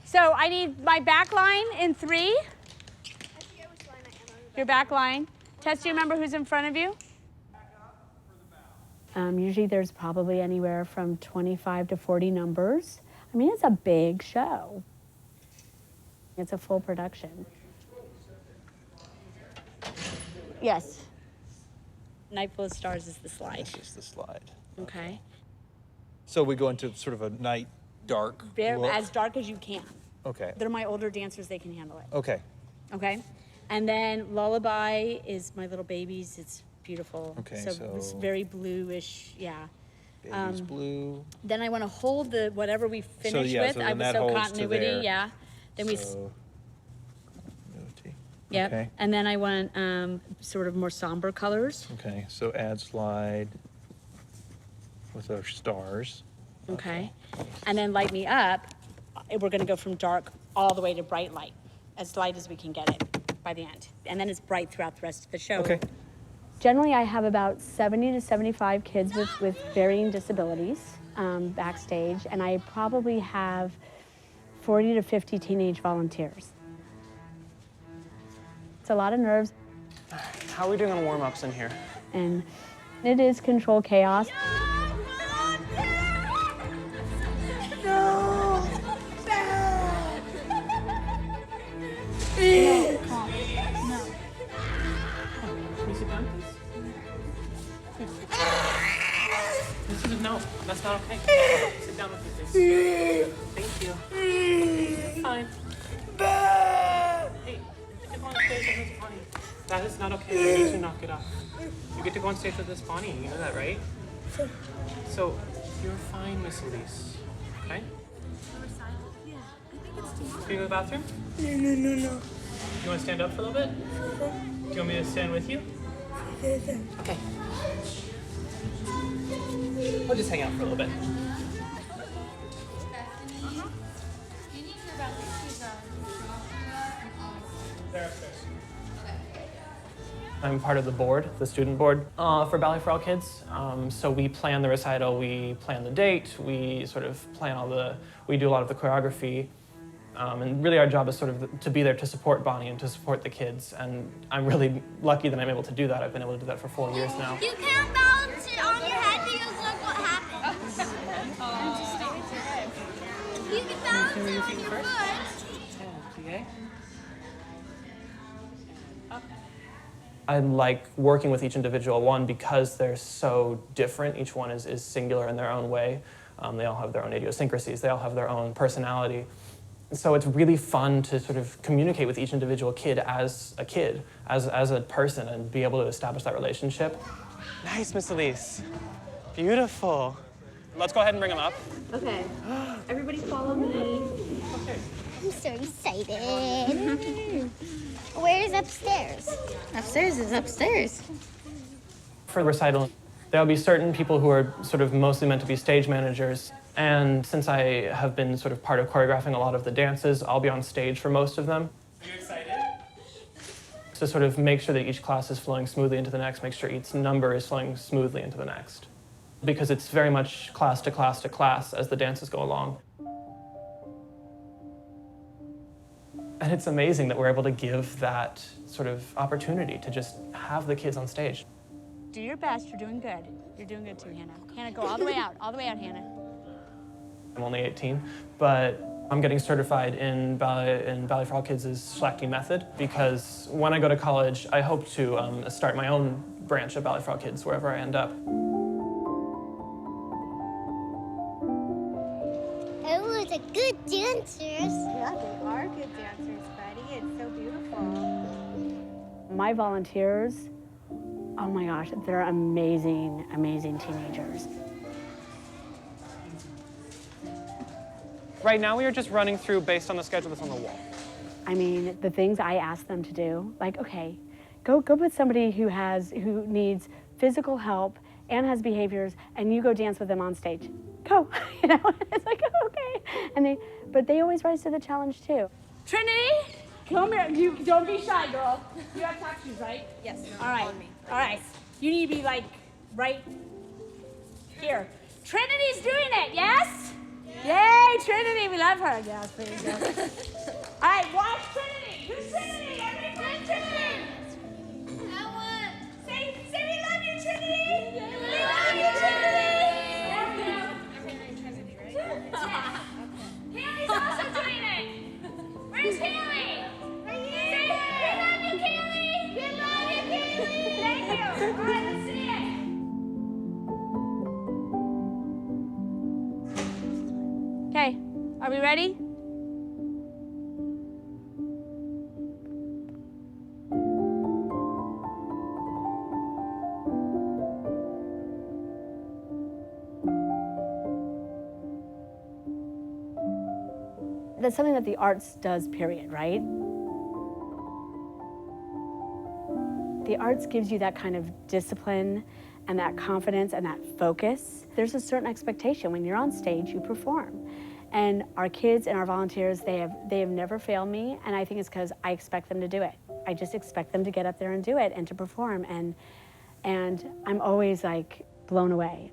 So I need my back line in 3. Your back line. Tess, do you remember who's in front of you? Usually there's probably anywhere from 25 to 40 numbers. I mean, it's a big show. It's a full production. Yes. Night Full of Stars is the slide. This is the slide. Okay. So we go into sort of a night dark look. As dark as you can. Okay. They're my older dancers, they can handle it. Okay. Okay. And then Lullaby is my little babies. It's beautiful. Okay, So it's very bluish, yeah. Baby's blue. Then I want to hold the whatever we finish yeah, with. so then that holds to continuity, there. yeah. Then we. Continuity. Yep. Okay. And then I want sort of more somber colors. Okay, so add slide with our stars. Okay. And then Light Me Up, we're going to go from dark all the way to bright light, as light as we can get it by the end. And then it's bright throughout the rest of the show. Okay. Generally, I have about 70 to 75 kids with varying disabilities backstage, and I probably have 40 to 50 teenage volunteers. It's a lot of nerves, How are we doing on warm-ups in here? and it is control chaos. No, that's not okay. Sit down with me, please. Thank you. You're fine. Hey, you get to go on stage with this bunny. That is not okay. You need to knock it off. You get to go on stage with this bunny. You know that, right? So, you're fine, Miss Elise. Okay? Can you go to the bathroom? No. You want to stand up for a little bit? Do you want me to stand with you? Okay. We'll just hang out for a little bit. I'm part of the board, the student board, for Ballet for All Kids. So we plan the recital, we plan the date, we sort of plan we do a lot of the choreography. And really our job is sort of to be there to support Bonnie and to support the kids. And I'm really lucky that I'm able to do that. I've been able to do that for 4 years now. You can't balance it on your head because look what happens. You can balance it on your foot. I like working with each individual one because they're so different. Each one is singular in their own way. They all have their own idiosyncrasies. They all have their own personality. So it's really fun to sort of communicate with each individual kid, as a person, and be able to establish that relationship. Nice, Miss Elise. Beautiful. Let's go ahead and bring them up. Okay. Everybody follow me. Okay. I'm so excited. Where's upstairs? Upstairs is upstairs. For the recital, there'll be certain people who are sort of mostly meant to be stage managers. And since I have been sort of part of choreographing a lot of the dances, I'll be on stage for most of them. Are you excited? To sort of make sure that each class is flowing smoothly into the next, make sure each number is flowing smoothly into the next. Because it's very much class to class to class as the dances go along. And it's amazing that we're able to give that sort of opportunity to just have the kids on stage. Do your best, you're doing good. You're doing good too, Hannah. Hannah, go all the way out, Hannah. I'm only 18, but I'm getting certified in Ballet for All Kids' Schlachting method, because when I go to college, I hope to start my own branch of Ballet for All Kids wherever I end up. Everyone's a good dancers. Yeah, they are good dancers, buddy. It's so beautiful. My volunteers, oh my gosh, they're amazing, amazing teenagers. Right now we are just running through based on the schedule that's on the wall. I mean, the things I ask them to do, like, okay, go with somebody who needs physical help and has behaviors, and you go dance with them on stage. Go, you know, it's like, okay. But they always rise to the challenge too. Trinity, come here. You don't be shy, girl. You have tap shoes, right? Yes. All right. All right. You need to be like right here. Trinity's doing it. Yes. Yay, Trinity. We love her. Yes, please. Yes. All right. Watch Trinity. Who's Trinity? Everybody watch Trinity. That one. Say we love you, Trinity. We love you, Trinity. Haley's also doing it. Where's Haley? Right here. Say, we love you, Haley. We love you, Haley. Thank you. All right, let's see it. Okay, are we ready? That's something that the arts does, period, right? The arts gives you that kind of discipline and that confidence and that focus. There's a certain expectation. When you're on stage, you perform. And our kids and our volunteers, they have never failed me, and I think it's because I expect them to do it. I just expect them to get up there and do it and to perform, and I'm always like blown away.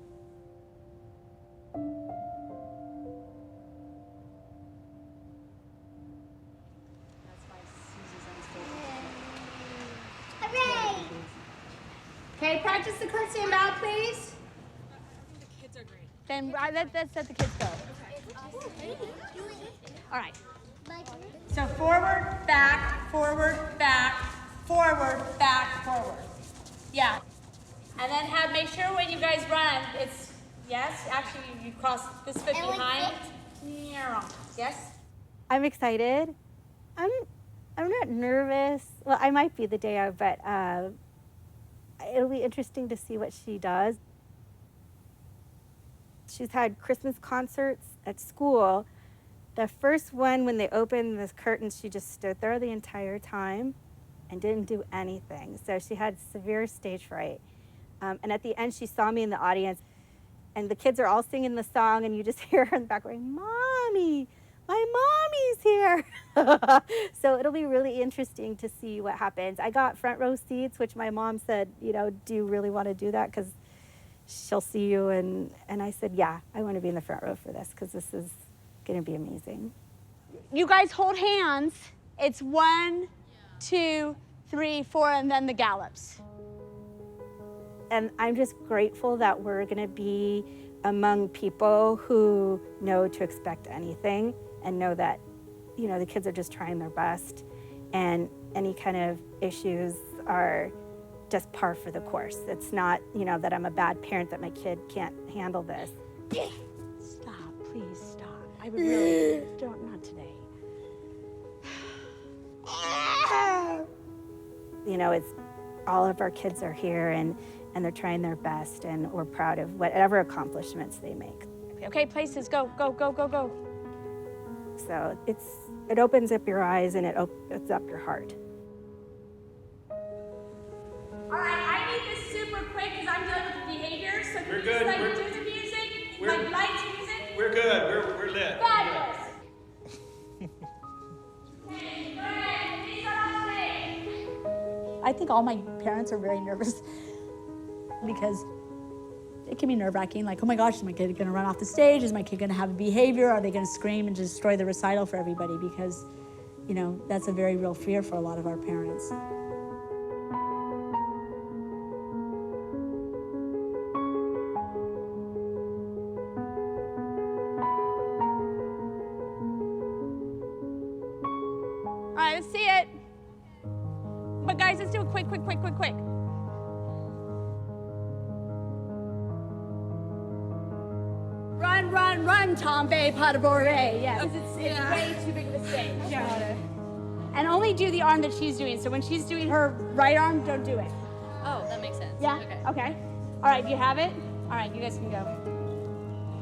Okay, practice the curtsy and bow, please. The kids are great. Then let's let the kids go. All right. So forward, back, forward, back, forward, back, forward. Yeah. And then make sure when you guys run, it's, yes, actually you cross this foot behind. Yes? I'm excited. I'm not nervous. Well, I might be the day of, but it'll be interesting to see what she does. She's had Christmas concerts at school. The first one, when they opened the curtains, she just stood there the entire time and didn't do anything. So she had severe stage fright. And at the end, she saw me in the audience, and the kids are all singing the song, and you just hear her in the back going, "Mommy, my mommy's here." So it'll be really interesting to see what happens. I got front row seats, which my mom said, you know, do you really want to do that? Because she'll see you. And I said, yeah, I want to be in the front row for this, because this is going to be amazing. You guys hold hands. It's 1, 2, 3, 4, and then the gallops. And I'm just grateful that we're going to be among people who know to expect anything and know that, you know, the kids are just trying their best, and any kind of issues are just par for the course. It's not, you know, that I'm a bad parent, that my kid can't handle this. Stop, please stop. I would really, not today. You know, it's all of our kids are here, and they're trying their best, and we're proud of whatever accomplishments they make. Okay, places, go, go, go, go, go. So it opens up your eyes, and it opens up your heart. All right, I need this super quick because I'm dealing with the behavior. So can We're you good. just do the music, lights music? We're good. We're lit. Fabulous. I think all my parents are very nervous because it can be nerve-wracking. Like, oh my gosh, is my kid gonna run off the stage? Is my kid gonna have a behavior? Are they gonna scream and destroy the recital for everybody? Because, you know, that's a very real fear for a lot of our parents. All right, let's see it. But guys, let's do it quick. Run, Tombe Padabore. Yes, it's way too big of a stage. Yeah. And only do the arm that she's doing. So when she's doing her right arm, don't do it. Oh, that makes sense. Yeah? Okay. All right, you have it? All right, you guys can go.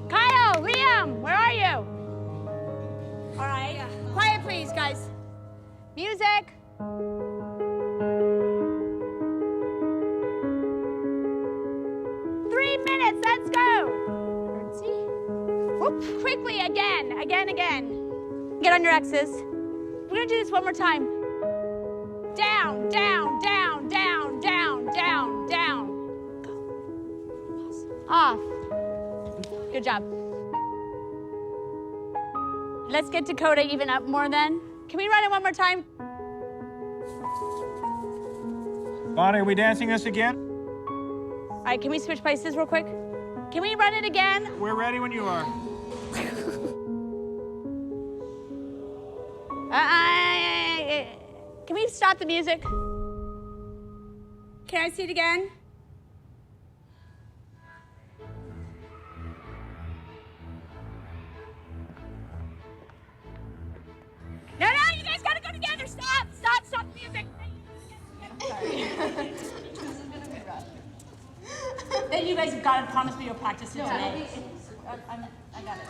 Kyle, Liam, where are you? All right. Yeah. Quiet, please, guys. Music. Let's go. Curtsy. Whoop. Quickly, again. Get on your X's. We're gonna do this one more time. Down. Go. Awesome. Off. Good job. Let's get Dakota even up more then. Can we run it one more time? Bonnie, are we dancing this again? All right, can we switch places real quick? Can we run it again? We're ready when you are. Can we stop the music? Can I see it again? No, you guys gotta go together. Stop the music. Sorry. Then you guys have got to promise me you'll practice it today. I got it.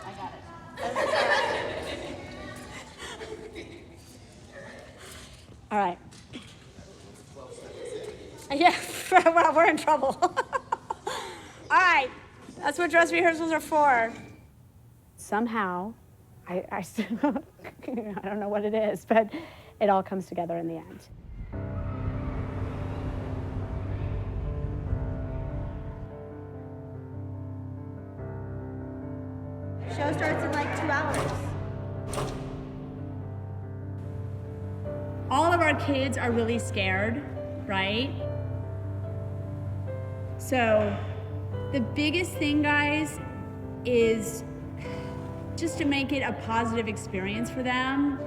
All right. Yeah, we're in trouble. All right, that's what dress rehearsals are for. Somehow, I don't know what it is, but it all comes together in the end. Show starts in like 2 hours. All of our kids are really scared, right? So the biggest thing, guys, is just to make it a positive experience for them.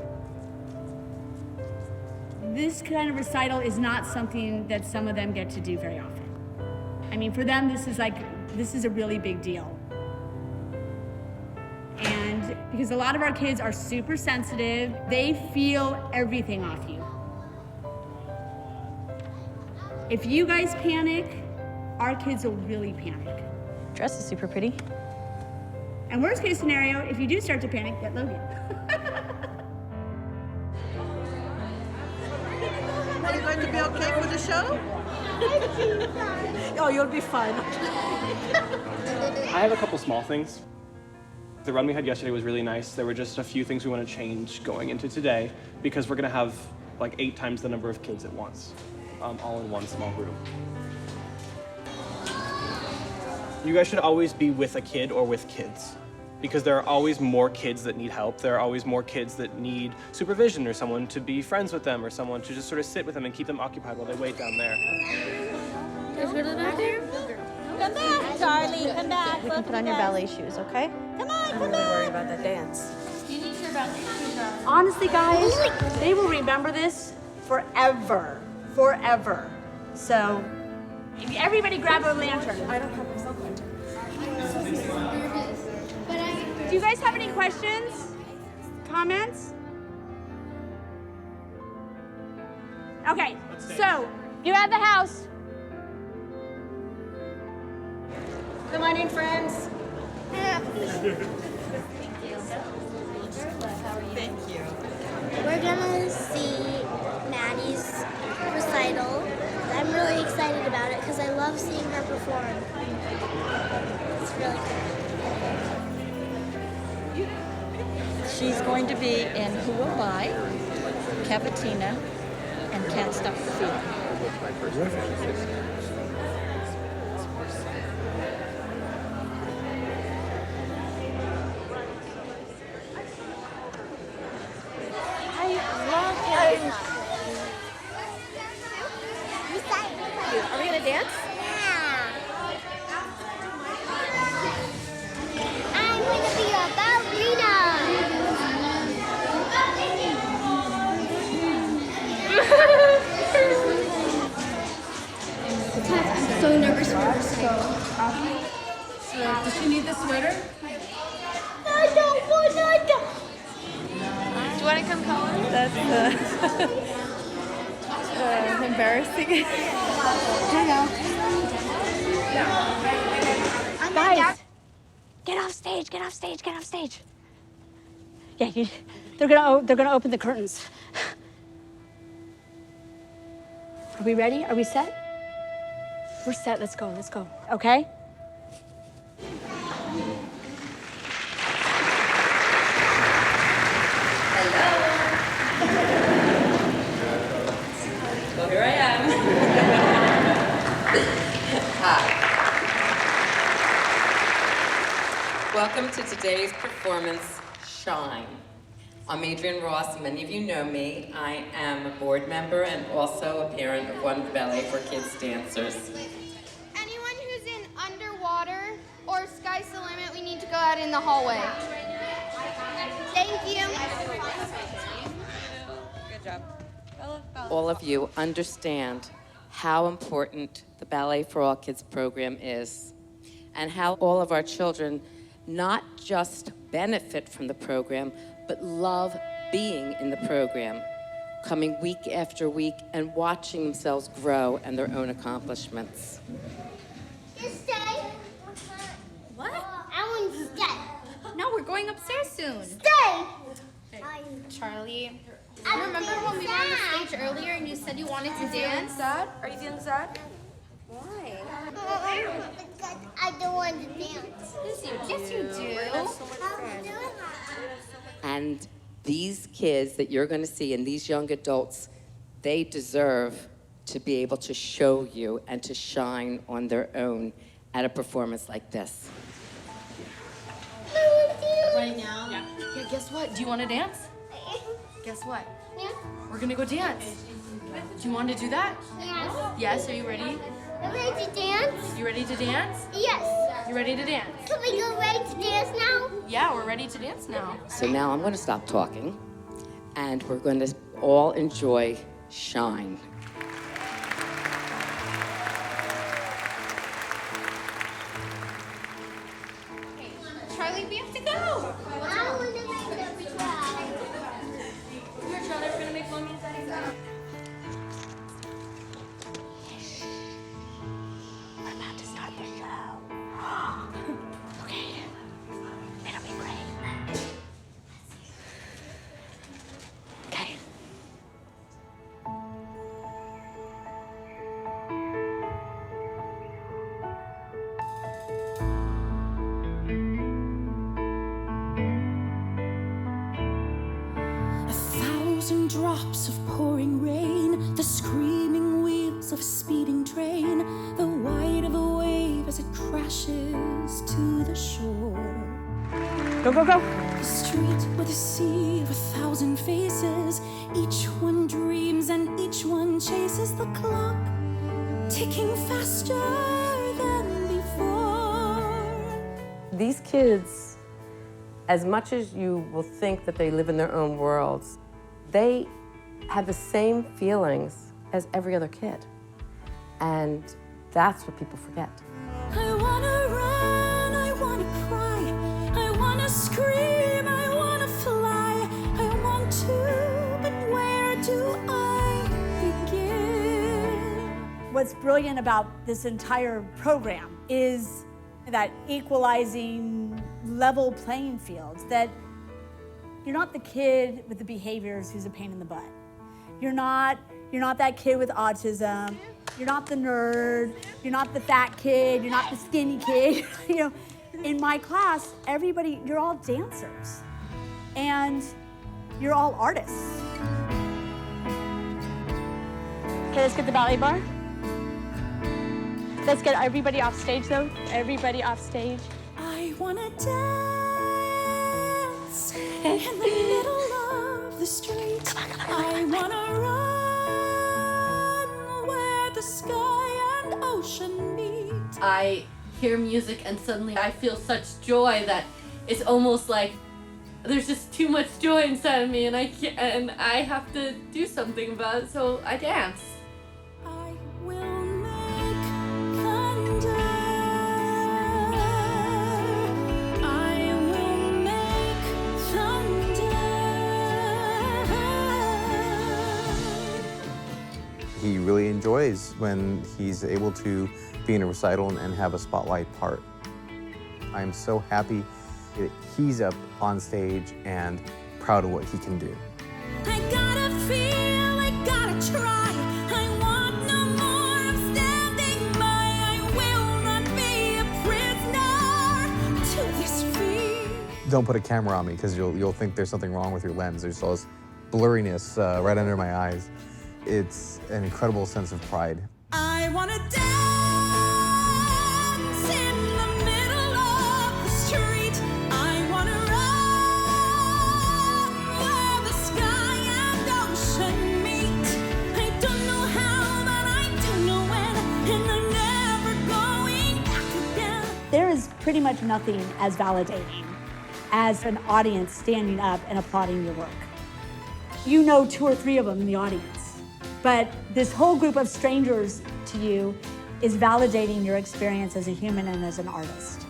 This kind of recital is not something that some of them get to do very often. I mean, for them, this is a really big deal. And because a lot of our kids are super sensitive, they feel everything off you. If you guys panic, our kids will really panic. Dress is super pretty. And worst case scenario, if you do start to panic, get Logan. Are you going to be okay for the show? Oh, you'll be fine. I have a couple small things. The run we had yesterday was really nice. There were just a few things we want to change going into today because we're going to have like 8 times the number of kids at once, all in one small group. You guys should always be with a kid or with kids because there are always more kids that need help. There are always more kids that need supervision or someone to be friends with them or someone to just sort of sit with them and keep them occupied while they wait down there. Guys, go to the bathroom. Come back, Charlie. Come back. We can put on your ballet shoes, okay? Come on, I'm really worried about that dance. You need your ballet shoes on. Honestly, guys, they will remember this forever. Forever. So, everybody grab a lantern. I don't have a cell phone. Do you guys have any questions? Comments? Okay, so you're at the house. Good morning, friends. Thank you. We're gonna see Maddie's recital. I'm really excited about it because I love seeing her perform. It's really cool. She's going to be in Who Will Buy, Cavatina, and Can't Stop the Feeling. Are we gonna dance? I'm going to be a ballerina. I'm so nervous for her recital. Does she need the sweater? I don't want to. Do you want to come color? That's embarrassing. Hang on. Guys, get off stage, get off stage, get off stage. Yeah, they're gonna open the curtains. Are we ready? Are we set? We're set, let's go, okay? Well, here I am. Hi. Welcome to today's performance, Shine. I'm Adrienne Ross. Many of you know me. I am a board member and also a parent of one of the Ballet for Kids dancers. Anyone who's in underwater or sky's the limit, we need to go out in the hallway. Thank you. Good job. All of you understand how important the Ballet for All Kids program is and how all of our children not just benefit from the program, but love being in the program, coming week after week and watching themselves grow and their own accomplishments. Just stay. What? I want to stay. No, we're going upstairs soon. Stay. Charlie, I remember when we were on the stage earlier and you said you wanted to dance? Sad? Are you feeling sad? Why? Because I don't want to dance. Yes, you do. And these kids that you're going to see and these young adults, they deserve to be able to show you and to shine on their own at a performance like this. Right now? Yeah, guess what? Do you want to dance? Guess what? Yeah. We're gonna go dance. Do you want to do that? Yeah. Yes, are you ready? I'm ready to dance. You ready to dance? Yes. You ready to dance? Can we go ready to dance now? Yeah, we're ready to dance now. So now I'm going to stop talking, and we're going to all enjoy Shine. Charlie, we have to go. I want to make the try. Here, Charlie, we're gonna make mommy and daddy go. We're about to start the show. Okay. It'll be great. Okay. Drops of pouring rain, the screaming wheels of a speeding train, the white of a wave as it crashes to the shore. Go, go, go. The street with a sea of 1,000 faces, each one dreams and each one chases the clock, ticking faster than before. These kids, as much as you will think that they live in their own worlds, they have the same feelings as every other kid. And that's what people forget. I wanna run, I wanna cry, I wanna scream, I wanna fly, I want to, but where do I begin? What's brilliant about this entire program is that equalizing level playing fields, that you're not the kid with the behaviors who's a pain in the butt. You're not that kid with autism. You're not the nerd. You're not the fat kid. You're not the skinny kid. You know, in my class, everybody, you're all dancers. And you're all artists. Okay, let's get the ballet bar. Let's get everybody off stage though. Everybody off stage. I wanna dance in the middle of the street. I wanna run where the sky and ocean meet. I hear music and suddenly I feel such joy that it's almost like there's just too much joy inside of me, and I can't, and I have to do something about it, so I dance. I will make thunder. I will make thunder. He really enjoys when he's able to be in a recital and have a spotlight part. I'm so happy that he's up on stage and proud of what he can do. I gotta feel, I gotta try. I want no more of standing by. I will not be a prisoner to this fear. Don't put a camera on me because you'll think there's something wrong with your lens. There's all this blurriness right under my eyes. It's an incredible sense of pride. I wanna dance in the middle of the street. I wanna run where the sky and ocean meet. I don't know how, but I do know when, and I'm never going back again. There is pretty much nothing as validating as an audience standing up and applauding your work. You know 2 or 3 of them in the audience, but this whole group of strangers to you is validating your experience as a human and as an artist.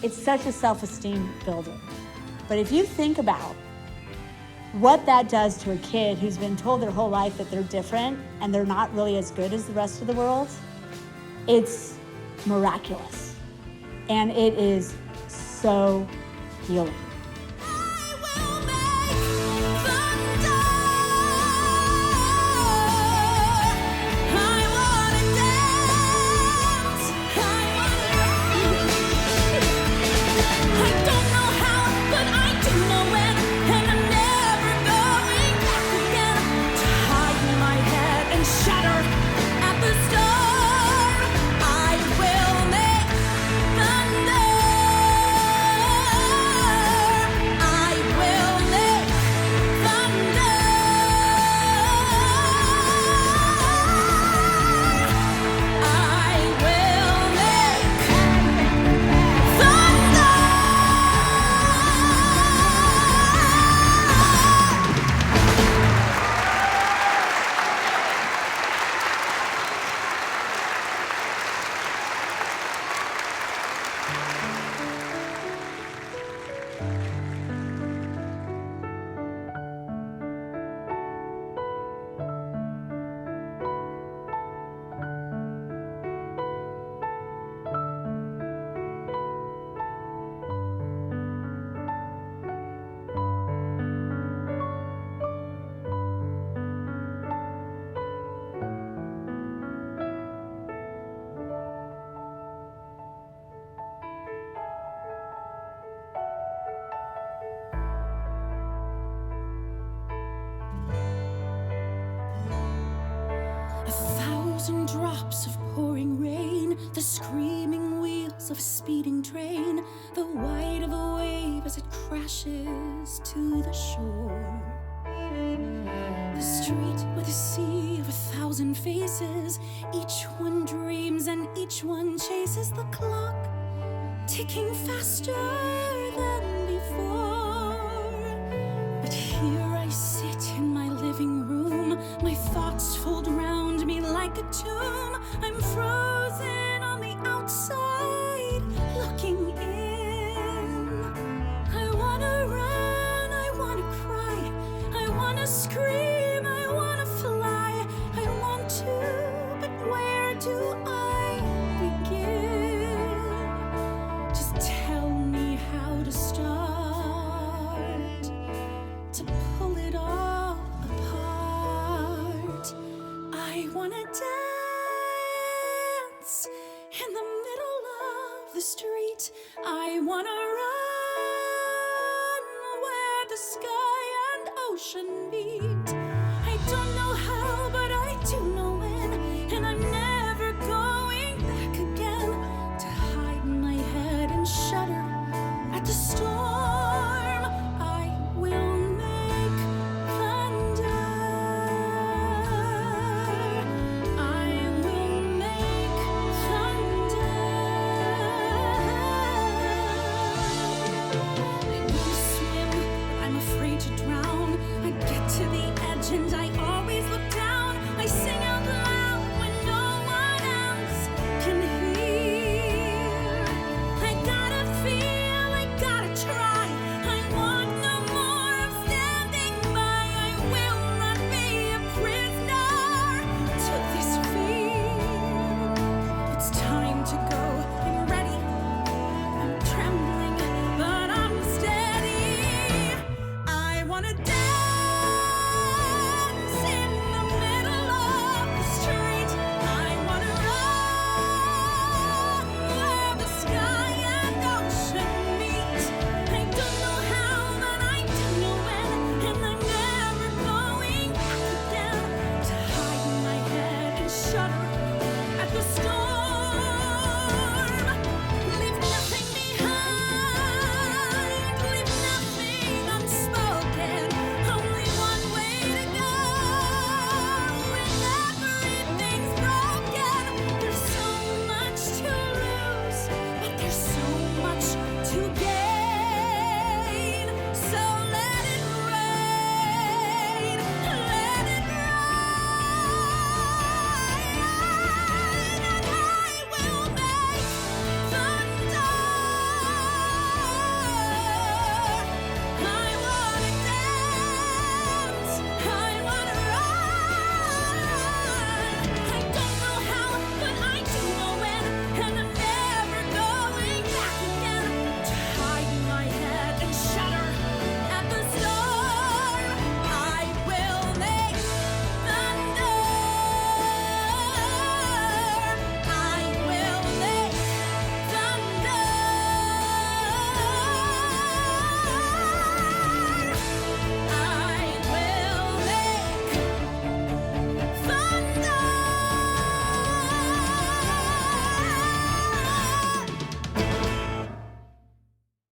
It's such a self-esteem builder. But if you think about what that does to a kid who's been told their whole life that they're different and they're not really as good as the rest of the world, it's miraculous. And it is so healing. 1,000 drops of pouring rain, the screaming wheels of a speeding train, the white of a wave as it crashes to the shore. The street with a sea of 1,000 faces, each one dreams and each one chases the clock, ticking faster than before. But here I sit in my living room, my thoughts fold round me like a tomb. I'm frozen on the outside, looking in. I wanna run, I wanna cry, I wanna scream, I wanna fly. I want to, but where do I begin? Just tell me how to start, to pull it all apart. I wanna dance in the middle of the street. I wanna run.